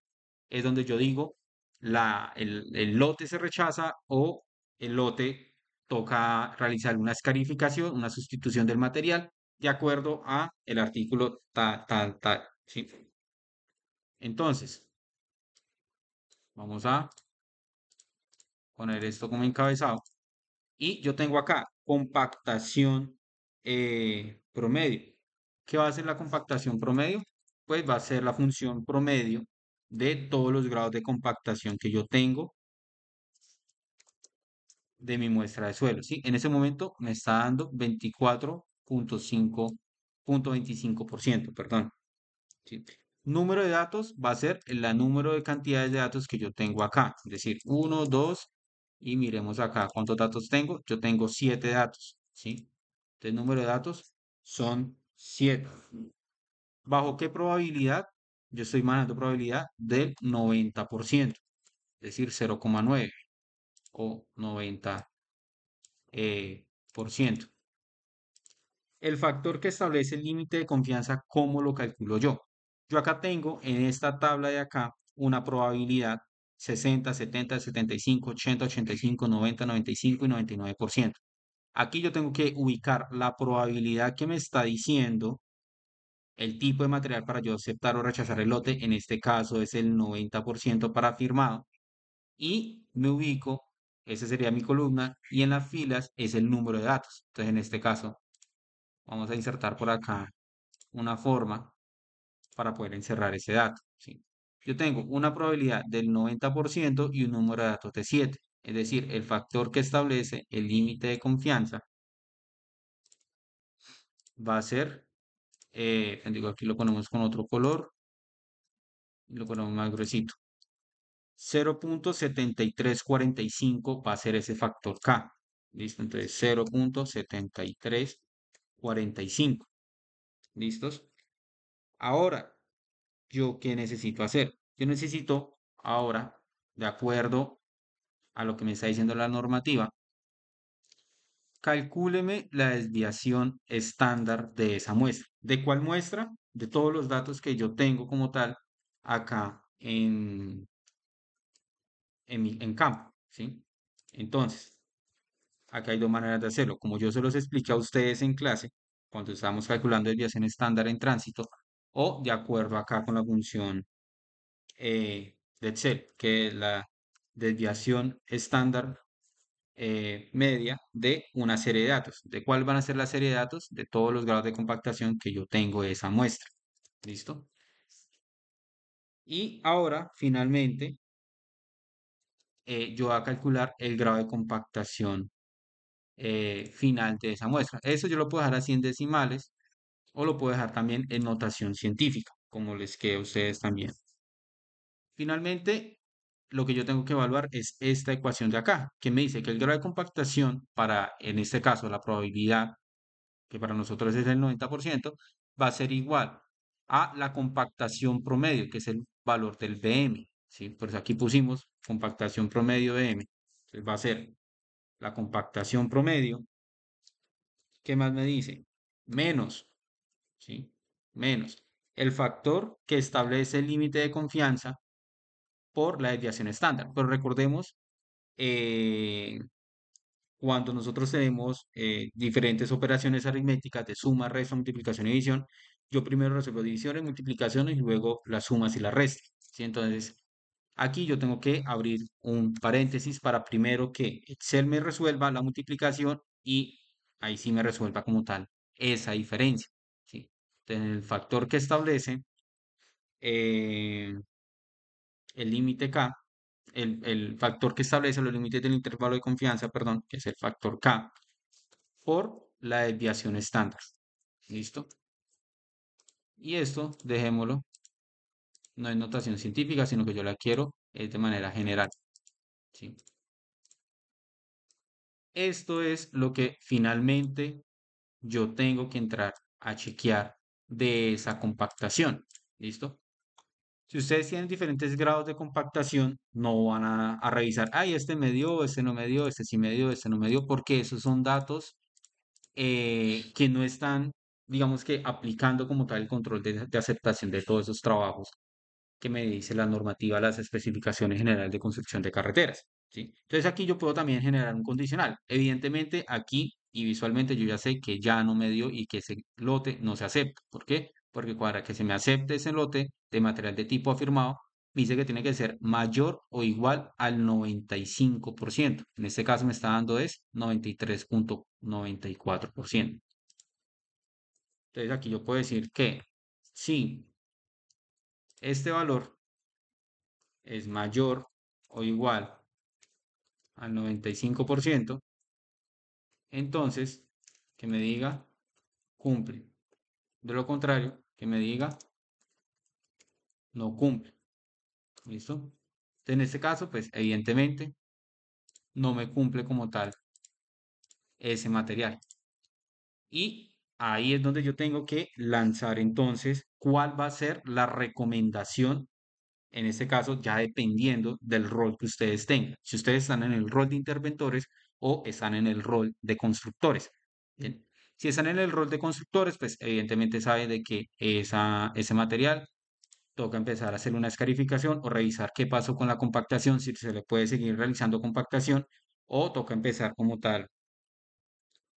es donde yo digo, el lote se rechaza o el lote toca realizar una escarificación, una sustitución del material de acuerdo a el artículo tal, tal, tal, ¿sí? Entonces, vamos a poner esto como encabezado. Y yo tengo acá compactación promedio. ¿Qué va a ser la compactación promedio? Pues va a ser la función promedio de todos los grados de compactación que yo tengo de mi muestra de suelo, ¿sí? En ese momento me está dando 24.25%, perdón. ¿Sí? Número de datos va a ser el número de cantidades de datos que yo tengo acá, es decir, uno, 2, y miremos acá cuántos datos tengo. Yo tengo 7 datos, ¿sí? El número de datos son 7. ¿Bajo qué probabilidad? Yo estoy manejando probabilidad del 90%, es decir, 0,9 o 90%. Por ciento. El factor que establece el límite de confianza, ¿cómo lo calculo yo? Yo acá tengo en esta tabla de acá una probabilidad 60, 70, 75, 80, 85, 90, 95 y 99%. Aquí yo tengo que ubicar la probabilidad que me está diciendo el tipo de material para yo aceptar o rechazar el lote. En este caso es el 90% para firmado. Y me ubico, esa sería mi columna, y en las filas es el número de datos. Entonces en este caso vamos a insertar por acá una forma para poder encerrar ese dato, ¿sí? Yo tengo una probabilidad del 90% y un número de datos de 7. Es decir, el factor que establece el límite de confianza va a ser, digo, aquí lo ponemos con otro color y lo ponemos más gruesito. 0.7345 va a ser ese factor K. ¿Listo? Entonces 0.7345. ¿Listos? Ahora, ¿yo qué necesito hacer? Yo necesito ahora, de acuerdo a lo que me está diciendo la normativa, calcúleme la desviación estándar de esa muestra. ¿De cuál muestra? De todos los datos que yo tengo como tal acá en campo, ¿sí? Entonces, acá hay dos maneras de hacerlo. Como yo se los expliqué a ustedes en clase, cuando estábamos calculando desviación estándar en tránsito, o de acuerdo acá con la función de Excel, que es la desviación estándar media de una serie de datos. ¿De cuál van a ser la serie de datos? De todos los grados de compactación que yo tengo de esa muestra. ¿Listo? Y ahora, finalmente, yo voy a calcular el grado de compactación final de esa muestra. Eso yo lo puedo dejar así en decimales o lo puedo dejar también en notación científica, como les quede a ustedes también. Finalmente, lo que yo tengo que evaluar es esta ecuación de acá, que me dice que el grado de compactación para, en este caso, la probabilidad, que para nosotros es el 90%, va a ser igual a la compactación promedio, que es el valor del BM, ¿sí? Por eso aquí pusimos compactación promedio BM. Entonces va a ser la compactación promedio. ¿Qué más me dice? Menos, ¿sí? Menos el factor que establece el límite de confianza por la desviación estándar. Pero recordemos, eh, cuando nosotros tenemos diferentes operaciones aritméticas de suma, resta, multiplicación y división, yo primero resuelvo divisiones, multiplicaciones y luego las sumas y las restas, ¿sí? Entonces, aquí yo tengo que abrir un paréntesis para primero que Excel me resuelva la multiplicación y ahí sí me resuelva como tal esa diferencia, ¿sí? Entonces, el factor que establece eh, el límite K, el factor que establece los límites del intervalo de confianza, perdón, que es el factor K, por la desviación estándar. ¿Listo? Y esto, dejémoslo, no es notación científica, sino que yo la quiero es de manera general. ¿Sí? Esto es lo que finalmente yo tengo que entrar a chequear de esa compactación. ¿Listo? Si ustedes tienen diferentes grados de compactación, no van a revisar, ay, este me dio, este no me dio, este sí me dio, este no me dio, porque esos son datos que no están, digamos que aplicando como tal el control de aceptación de todos esos trabajos que me dice la normativa, las especificaciones generales de construcción de carreteras, ¿sí? Entonces aquí yo puedo también generar un condicional. Evidentemente aquí y visualmente yo ya sé que ya no me dio y que ese lote no se acepta. ¿Por qué? Porque para que se me acepte ese lote de material de tipo afirmado, me dice que tiene que ser mayor o igual al 95%. En este caso me está dando es 93,94%. Entonces aquí yo puedo decir que si este valor es mayor o igual al 95%, entonces que me diga cumple. De lo contrario, que me diga no cumple. ¿Listo? Entonces, en este caso, pues evidentemente no me cumple como tal ese material. Y ahí es donde yo tengo que lanzar entonces cuál va a ser la recomendación, en este caso ya dependiendo del rol que ustedes tengan. Si ustedes están en el rol de interventores o están en el rol de constructores. Bien. Si están en el rol de constructores, pues evidentemente saben de que ese material toca empezar a hacer una escarificación o revisar qué pasó con la compactación, si se le puede seguir realizando compactación o toca empezar como tal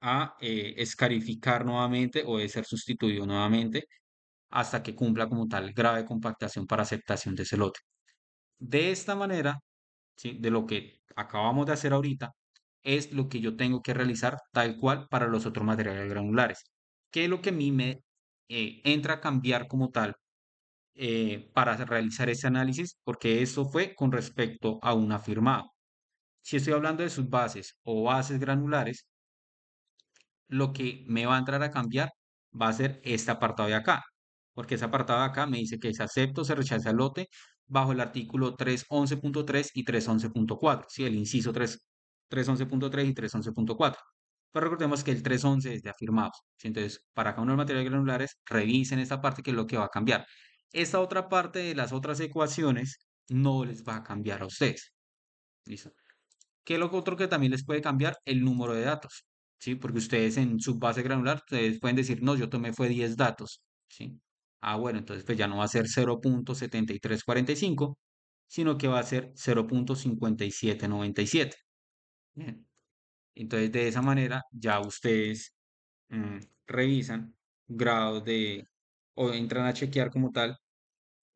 a escarificar nuevamente o de ser sustituido nuevamente hasta que cumpla como tal grado de compactación para aceptación de ese lote. De esta manera, ¿sí? De lo que acabamos de hacer ahorita, es lo que yo tengo que realizar tal cual para los otros materiales granulares. ¿Qué es lo que a mí me entra a cambiar como tal para realizar ese análisis? Porque eso fue con respecto a un afirmado. Si estoy hablando de sus bases o bases granulares, lo que me va a entrar a cambiar va a ser este apartado de acá, porque ese apartado de acá me dice que se acepta o se rechaza el lote bajo el artículo 311.3 y 311.4, ¿sí? El inciso 311.3 y 311.4. Pero recordemos que el 311 es de afirmados, ¿sí? Entonces, para cada uno de los materiales granulares, revisen esta parte que es lo que va a cambiar. Esta otra parte de las otras ecuaciones no les va a cambiar a ustedes. ¿Listo? ¿Qué es lo otro que también les puede cambiar? El número de datos, ¿sí? Porque ustedes en su base granular, ustedes pueden decir, no, yo tomé fue 10 datos, ¿sí? Ah, bueno, entonces pues ya no va a ser 0,7345, sino que va a ser 0,5797. Bien. Entonces de esa manera ya ustedes revisan grado de, o entran a chequear como tal,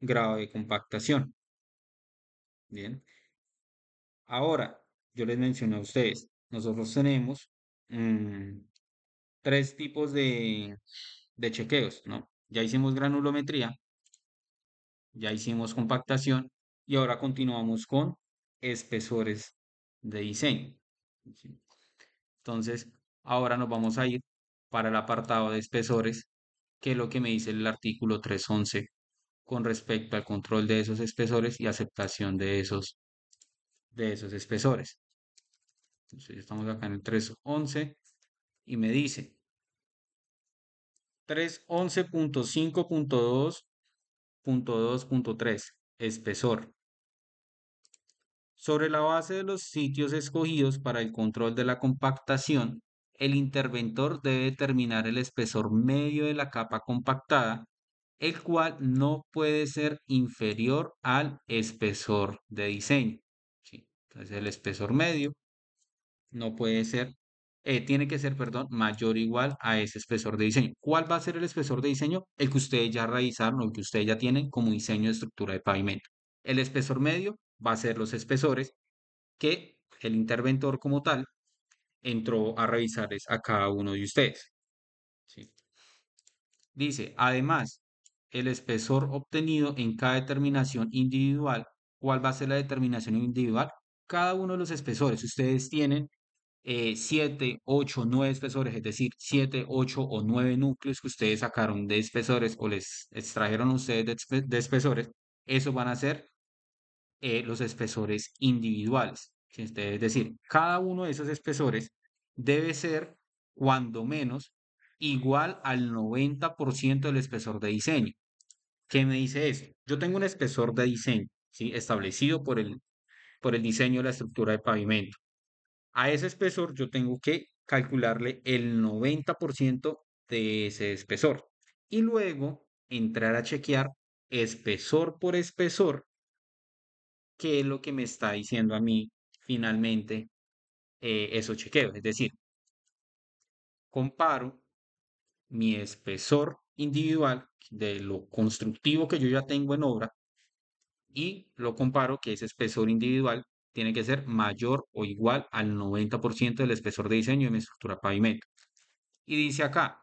grado de compactación. Bien. Ahora, yo les mencioné a ustedes, nosotros tenemos mm, tres tipos de chequeos, ¿no? Ya hicimos granulometría, ya hicimos compactación y ahora continuamos con espesores de diseño. ¿Sí? Entonces, ahora nos vamos a ir para el apartado de espesores, que es lo que me dice el artículo 311 con respecto al control de esos espesores y aceptación de esos espesores. Entonces, estamos acá en el 311 y me dice 311.5.2.2.3 espesor. Sobre la base de los sitios escogidos para el control de la compactación, el interventor debe determinar el espesor medio de la capa compactada, el cual no puede ser inferior al espesor de diseño. ¿Sí? Entonces el espesor medio no puede ser, tiene que ser, perdón, mayor o igual a ese espesor de diseño. ¿Cuál va a ser el espesor de diseño? El que ustedes ya realizaron o el que ustedes ya tienen como diseño de estructura de pavimento. El espesor medio va a ser los espesores que el interventor como tal entró a revisarles a cada uno de ustedes. ¿Sí? Dice, además, el espesor obtenido en cada determinación individual. ¿Cuál va a ser la determinación individual? Cada uno de los espesores. Ustedes tienen 7, 8, 9 espesores, es decir, 7, 8 o 9 núcleos que ustedes sacaron de espesores o les extrajeron ustedes de espesores. Esos van a ser los espesores individuales. ¿Sí? Es decir, cada uno de esos espesores debe ser, cuando menos, igual al 90% del espesor de diseño. ¿Qué me dice eso? Yo tengo un espesor de diseño, ¿sí? Establecido por el diseño de la estructura de pavimento. A ese espesor yo tengo que calcularle el 90% de ese espesor y luego entrar a chequear espesor por espesor qué es lo que me está diciendo a mí finalmente esos chequeos. Es decir, comparo mi espesor individual de lo constructivo que yo ya tengo en obra y lo comparo que ese espesor individual tiene que ser mayor o igual al 90% del espesor de diseño de mi estructura pavimento. Y dice acá,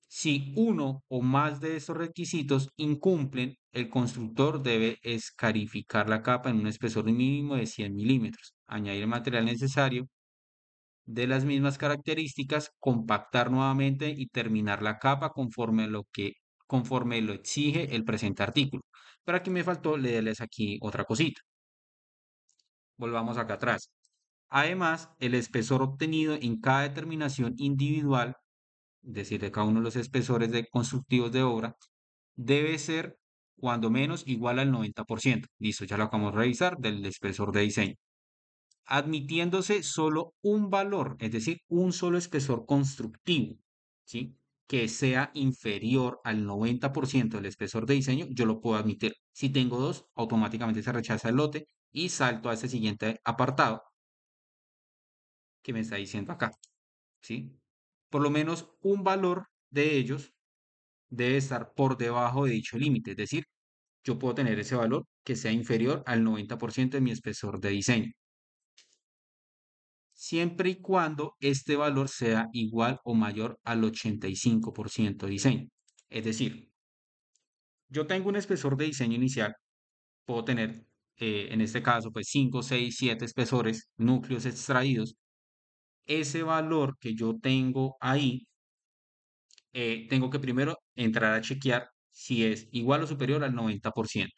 si uno o más de estos requisitos incumplen, el constructor debe escarificar la capa en un espesor mínimo de 100 milímetros, añadir el material necesario de las mismas características, compactar nuevamente y terminar la capa conforme lo exige el presente artículo. Pero aquí me faltó leerles aquí otra cosita. Volvamos acá atrás. Además, el espesor obtenido en cada determinación individual, es decir, de cada uno de los espesores de constructivos de obra, debe ser cuando menos igual al 90%. Listo, ya lo acabamos de revisar del espesor de diseño. Admitiéndose solo un valor, es decir, un solo espesor constructivo, ¿sí? Que sea inferior al 90% del espesor de diseño, yo lo puedo admitir. Si tengo dos, automáticamente se rechaza el lote y salto a ese siguiente apartado que me está diciendo acá, ¿sí? Por lo menos un valor de ellos debe estar por debajo de dicho límite, es decir, yo puedo tener ese valor que sea inferior al 90% de mi espesor de diseño, siempre y cuando este valor sea igual o mayor al 85% de diseño. Es decir, yo tengo un espesor de diseño inicial, puedo tener en este caso pues 5, 6, 7 espesores, núcleos extraídos. Ese valor que yo tengo ahí, tengo que primero entrar a chequear si es igual o superior al 90%.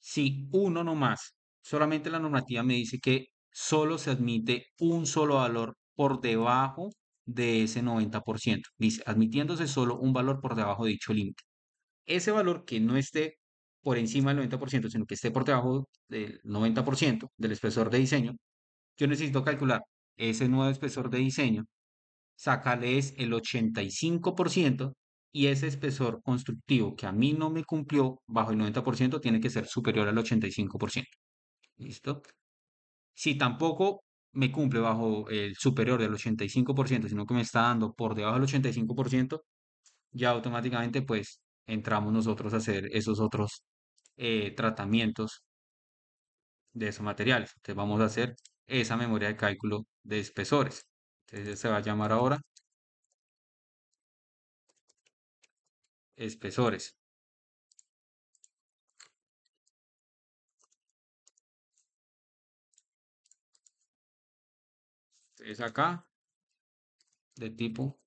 Si uno no más, solamente la normativa me dice que solo se admite un solo valor por debajo de ese 90%. Dice, admitiéndose solo un valor por debajo de dicho límite. Ese valor que no esté por encima del 90%, sino que esté por debajo del 90% del espesor de diseño, yo necesito calcular ese nuevo espesor de diseño, sacarles el 85% y ese espesor constructivo que a mí no me cumplió bajo el 90% tiene que ser superior al 85%. ¿Listo? Si tampoco me cumple bajo el superior del 85%, sino que me está dando por debajo del 85%, ya automáticamente pues entramos nosotros a hacer esos otros tratamientos de esos materiales. Entonces vamos a hacer esa memoria de cálculo de espesores. Entonces se va a llamar ahora espesores. Entonces acá de tipo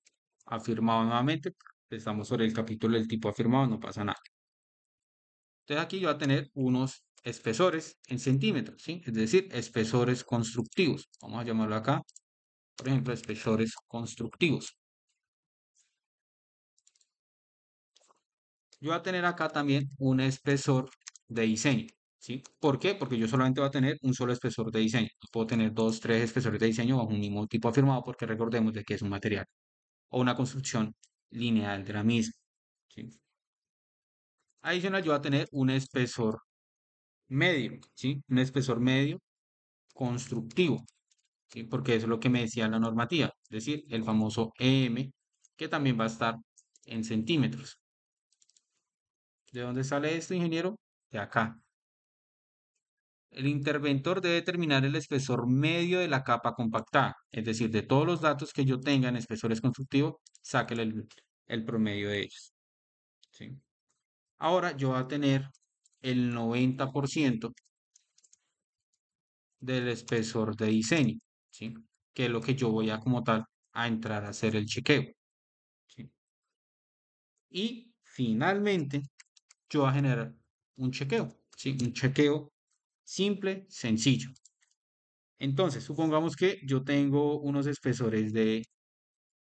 afirmado nuevamente. Estamos sobre el capítulo del tipo afirmado, no pasa nada. Entonces aquí yo voy a tener unos espesores en centímetros, ¿sí? Es decir, espesores constructivos. Vamos a llamarlo acá, por ejemplo, espesores constructivos. Yo voy a tener acá también un espesor de diseño, ¿sí? ¿Por qué? Porque yo solamente voy a tener un solo espesor de diseño. No puedo tener dos, tres espesores de diseño bajo un mismo tipo afirmado porque recordemos de que es un material o una construcción lineal de la misma, ¿sí? Adicional, yo voy a tener un espesor medio, ¿sí? Un espesor medio constructivo, ¿sí? Porque eso es lo que me decía la normativa, es decir, el famoso EM, que también va a estar en centímetros. ¿De dónde sale esto, ingeniero? De acá. El interventor debe determinar el espesor medio de la capa compactada, es decir, de todos los datos que yo tenga en espesores constructivos, sáquele el promedio de ellos, ¿sí? Ahora yo voy a tener el 90% del espesor de diseño, ¿sí? Que es lo que yo voy a como tal a entrar a hacer el chequeo, ¿sí? Y finalmente yo voy a generar un chequeo, ¿sí? Un chequeo simple, sencillo. Entonces, supongamos que yo tengo unos espesores de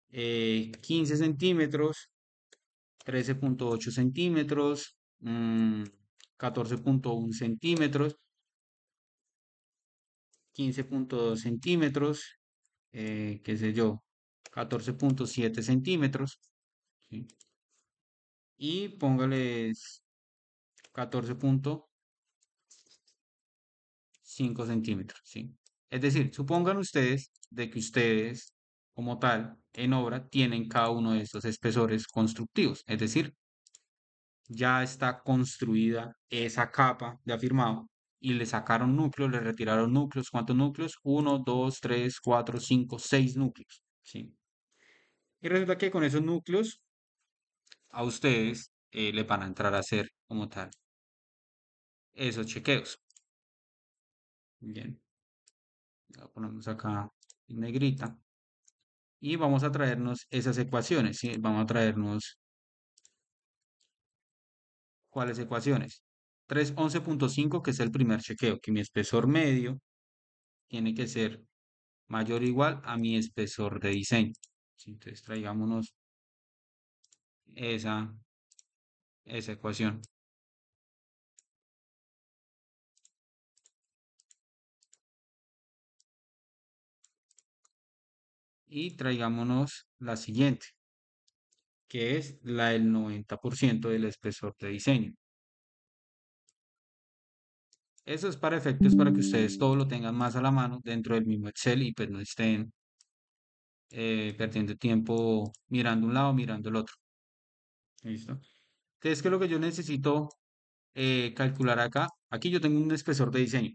15 centímetros, 13,8 centímetros, 14,1 centímetros, 15,2 centímetros, qué sé yo, 14,7 centímetros, ¿sí? Y póngales 14,5 centímetros, ¿sí? Es decir, supongan ustedes de que ustedes, como tal, en obra, tienen cada uno de estos espesores constructivos, es decir, ya está construida esa capa de afirmado y le sacaron núcleos, le retiraron núcleos. ¿Cuántos núcleos? Uno, dos, tres, cuatro, cinco, seis núcleos, ¿sí? Y resulta que con esos núcleos a ustedes les van a entrar a hacer como tal esos chequeos. Bien, la ponemos acá en negrita y vamos a traernos esas ecuaciones, ¿sí? Vamos a traernos, ¿cuáles ecuaciones? 311,5, que es el primer chequeo, que mi espesor medio tiene que ser mayor o igual a mi espesor de diseño, ¿sí? Entonces traigámonos esa, esa ecuación y traigámonos la siguiente, que es la del 90% del espesor de diseño. Eso es para efectos para que ustedes todo lo tengan más a la mano dentro del mismo Excel y pues no estén perdiendo tiempo mirando un lado, mirando el otro. ¿Listo? Entonces, ¿qué es lo que yo necesito calcular acá? Aquí yo tengo un espesor de diseño.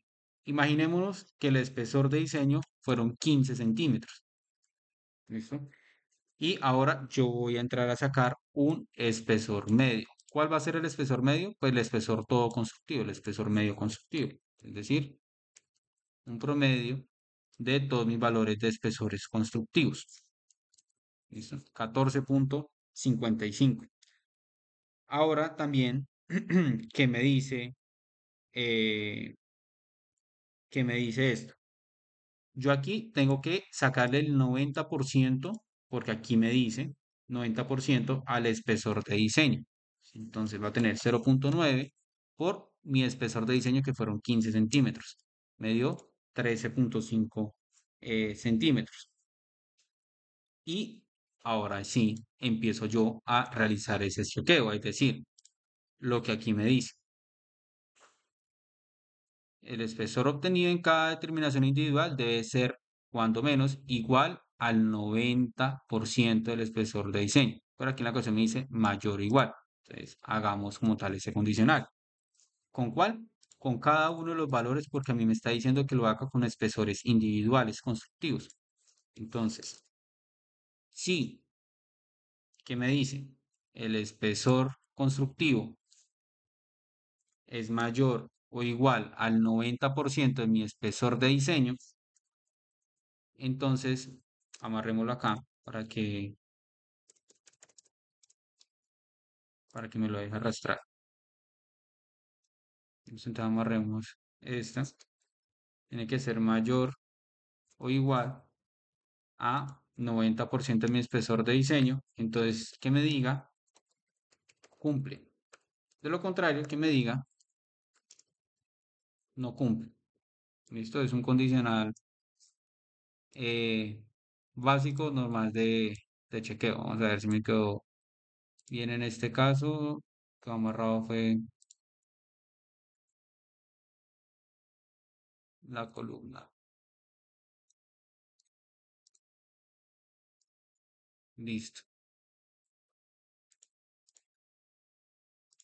Imaginémonos que el espesor de diseño fueron 15 centímetros. ¿Listo? Y ahora yo voy a entrar a sacar un espesor medio. ¿Cuál va a ser el espesor medio? Pues el espesor todo constructivo, el espesor medio constructivo. Es decir, un promedio de todos mis valores de espesores constructivos. ¿Listo? 14,55. Ahora también, ¿qué me dice? Eh, ¿Qué me dice esto? Yo aquí tengo que sacarle el 90%, porque aquí me dice 90% al espesor de diseño. Entonces va a tener 0,9 por mi espesor de diseño que fueron 15 centímetros. Me dio 13,5 centímetros. Y ahora sí empiezo yo a realizar ese chequeo, es decir, lo que aquí me dice. El espesor obtenido en cada determinación individual debe ser, cuando menos, igual al 90% del espesor de diseño. Pero aquí en la cosa me dice mayor o igual. Entonces, hagamos como tal ese condicional. ¿Con cuál? con cada uno de los valores porque a mí me está diciendo que lo haga con espesores individuales constructivos. Entonces, si, ¿qué me dice? El espesor constructivo es mayor o igual al 90% de mi espesor de diseño, entonces amarrémoslo acá para que me lo deje arrastrar. Entonces amarremos esta. Tiene que ser mayor o igual a 90% de mi espesor de diseño. Entonces, que me diga cumple. De lo contrario, que me diga no cumple. Listo, es un condicional eh, básico normal de chequeo. Vamos a ver si me quedó bien en este caso. Quedó amarrado fue la columna. Listo.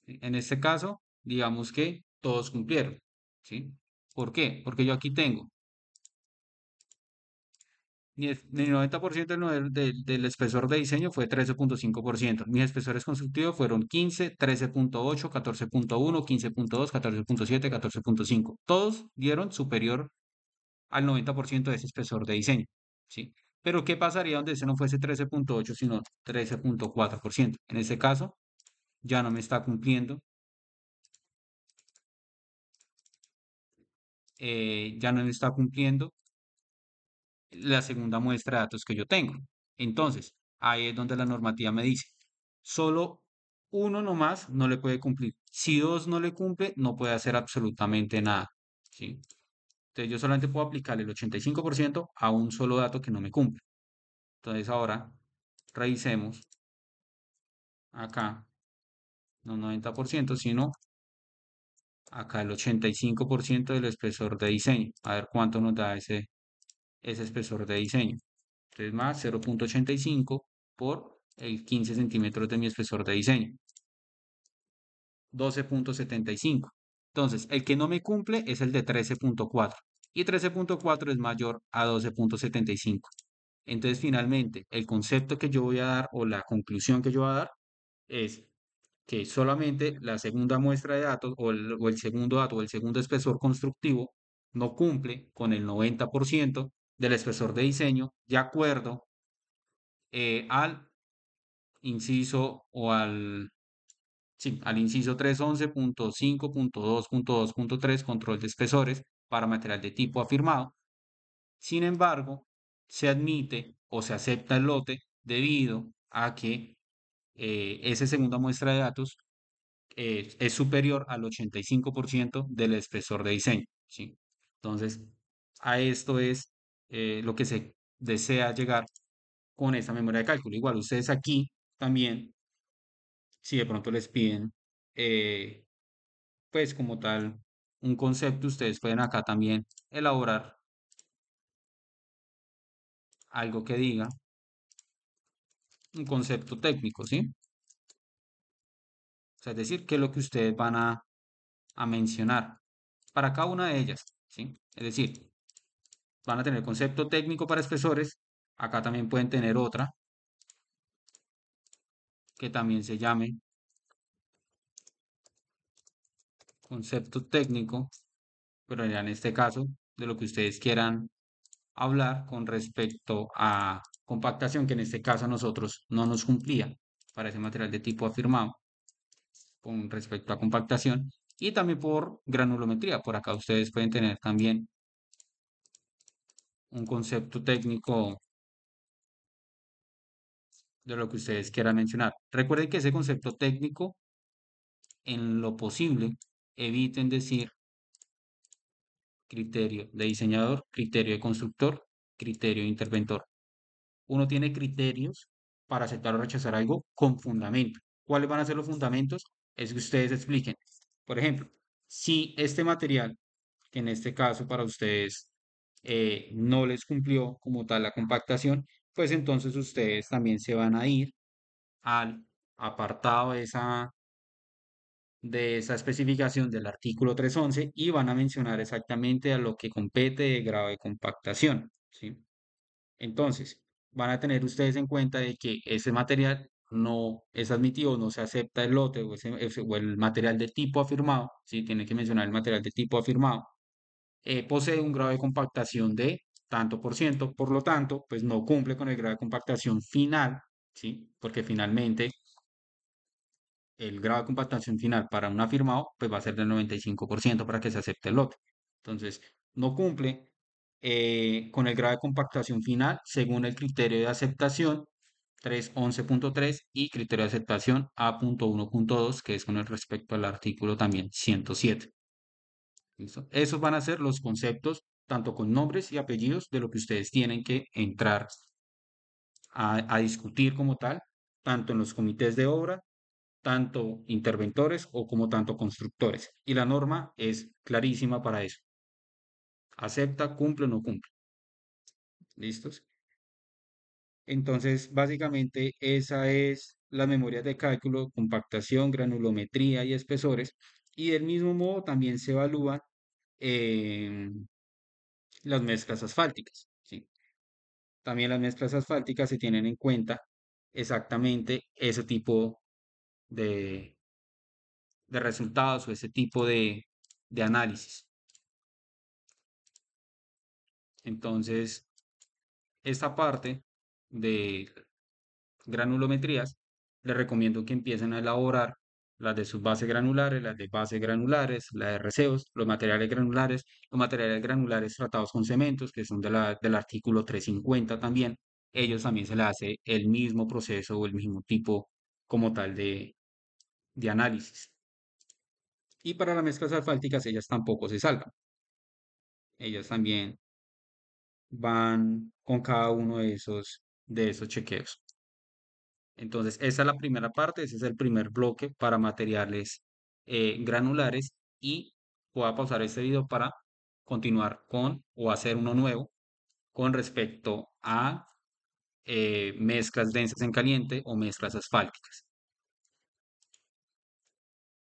En este caso, digamos que todos cumplieron. ¿Sí? ¿Por qué? Porque yo aquí tengo mi 90% del espesor de diseño fue 13,5%. Mis espesores constructivos fueron 15, 13,8, 14,1, 15,2, 14,7, 14,5. Todos dieron superior al 90% de ese espesor de diseño. ¿Sí? Pero ¿qué pasaría donde ese no fuese 13,8, sino 13,4%? En ese caso, ya no me está cumpliendo, ya no me está cumpliendo la segunda muestra de datos que yo tengo. Entonces, ahí es donde la normativa me dice, solo uno nomás no le puede cumplir. Si dos no le cumple, no puede hacer absolutamente nada. ¿Sí? Entonces, yo solamente puedo aplicar el 85% a un solo dato que no me cumple. Entonces, ahora revisemos acá, no 90%, sino acá el 85% del espesor de diseño. A ver cuánto nos da ese espesor de diseño. Entonces más 0,85 por el 15 centímetros de mi espesor de diseño. 12,75. Entonces, el que no me cumple es el de 13,4. Y 13,4 es mayor a 12,75. Entonces, finalmente, el concepto que yo voy a dar o la conclusión que yo voy a dar es que solamente la segunda muestra de datos o el segundo dato o el segundo espesor constructivo no cumple con el 90% del espesor de diseño de acuerdo al inciso o al inciso 311.5.2.2.3, control de espesores para material de tipo afirmado. Sin embargo, se admite o se acepta el lote debido a que esa segunda muestra de datos es superior al 85% del espesor de diseño, ¿sí? Entonces, a esto es lo que se desea llegar con esta memoria de cálculo. Igual, ustedes aquí también, si de pronto les piden, eh, pues como tal, un concepto, ustedes pueden acá también elaborar algo que diga un concepto técnico, ¿sí? O sea, es decir, qué es lo que ustedes van a mencionar para cada una de ellas, ¿sí? Es decir, van a tener concepto técnico para espesores. Acá también pueden tener otra que también se llame concepto técnico, pero ya en este caso de lo que ustedes quieran hablar con respecto a compactación, que en este caso a nosotros no nos cumplía para ese material de tipo afirmado con respecto a compactación y también por granulometría. Por acá ustedes pueden tener también un concepto técnico de lo que ustedes quieran mencionar. Recuerden que ese concepto técnico, en lo posible, eviten decir criterio de diseñador, criterio de constructor, criterio de interventor. Uno tiene criterios para aceptar o rechazar algo con fundamento. ¿Cuáles van a ser los fundamentos? Es que ustedes expliquen. Por ejemplo, si este material, que en este caso para ustedes no les cumplió como tal la compactación, pues entonces ustedes también se van a ir al apartado de esa especificación del artículo 311 y van a mencionar exactamente a lo que compete de grado de compactación, ¿sí? Entonces, van a tener ustedes en cuenta de que ese material no es admitido, no se acepta el lote o el material de tipo afirmado, ¿sí? Tiene que mencionar el material de tipo afirmado, posee un grado de compactación de tanto por ciento, por lo tanto, pues no cumple con el grado de compactación final, ¿sí? Porque finalmente el grado de compactación final para un afirmado, pues va a ser del 95% para que se acepte el lote. Entonces, no cumple con el grado de compactación final según el criterio de aceptación 311.3 y criterio de aceptación A.1.2, que es con el respecto al artículo también 107. ¿Listo? Esos van a ser los conceptos, tanto con nombres y apellidos, de lo que ustedes tienen que entrar a discutir como tal, tanto en los comités de obra, tanto interventores o como tanto constructores. Y la norma es clarísima para eso. Acepta, cumple o no cumple. ¿Listos? Entonces, básicamente, esa es la memoria de cálculo, compactación, granulometría y espesores. Y del mismo modo también se evalúan eh, las mezclas asfálticas, ¿sí? También las mezclas asfálticas se tienen en cuenta exactamente ese tipo de, de resultados o ese tipo de análisis. Entonces, esta parte de granulometrías, les recomiendo que empiecen a elaborar las de subbases granulares, las de bases granulares, las de receos, los materiales granulares tratados con cementos, que son del artículo 350 también. Ellos también se les hace el mismo proceso o el mismo tipo como tal de análisis. Y para las mezclas asfálticas, ellas tampoco se salvan. Ellas también van con cada uno de esos chequeos. Entonces, esa es la primera parte, ese es el primer bloque para materiales granulares y voy a pausar este video para continuar con o hacer uno nuevo con respecto a mezclas densas en caliente o mezclas asfálticas.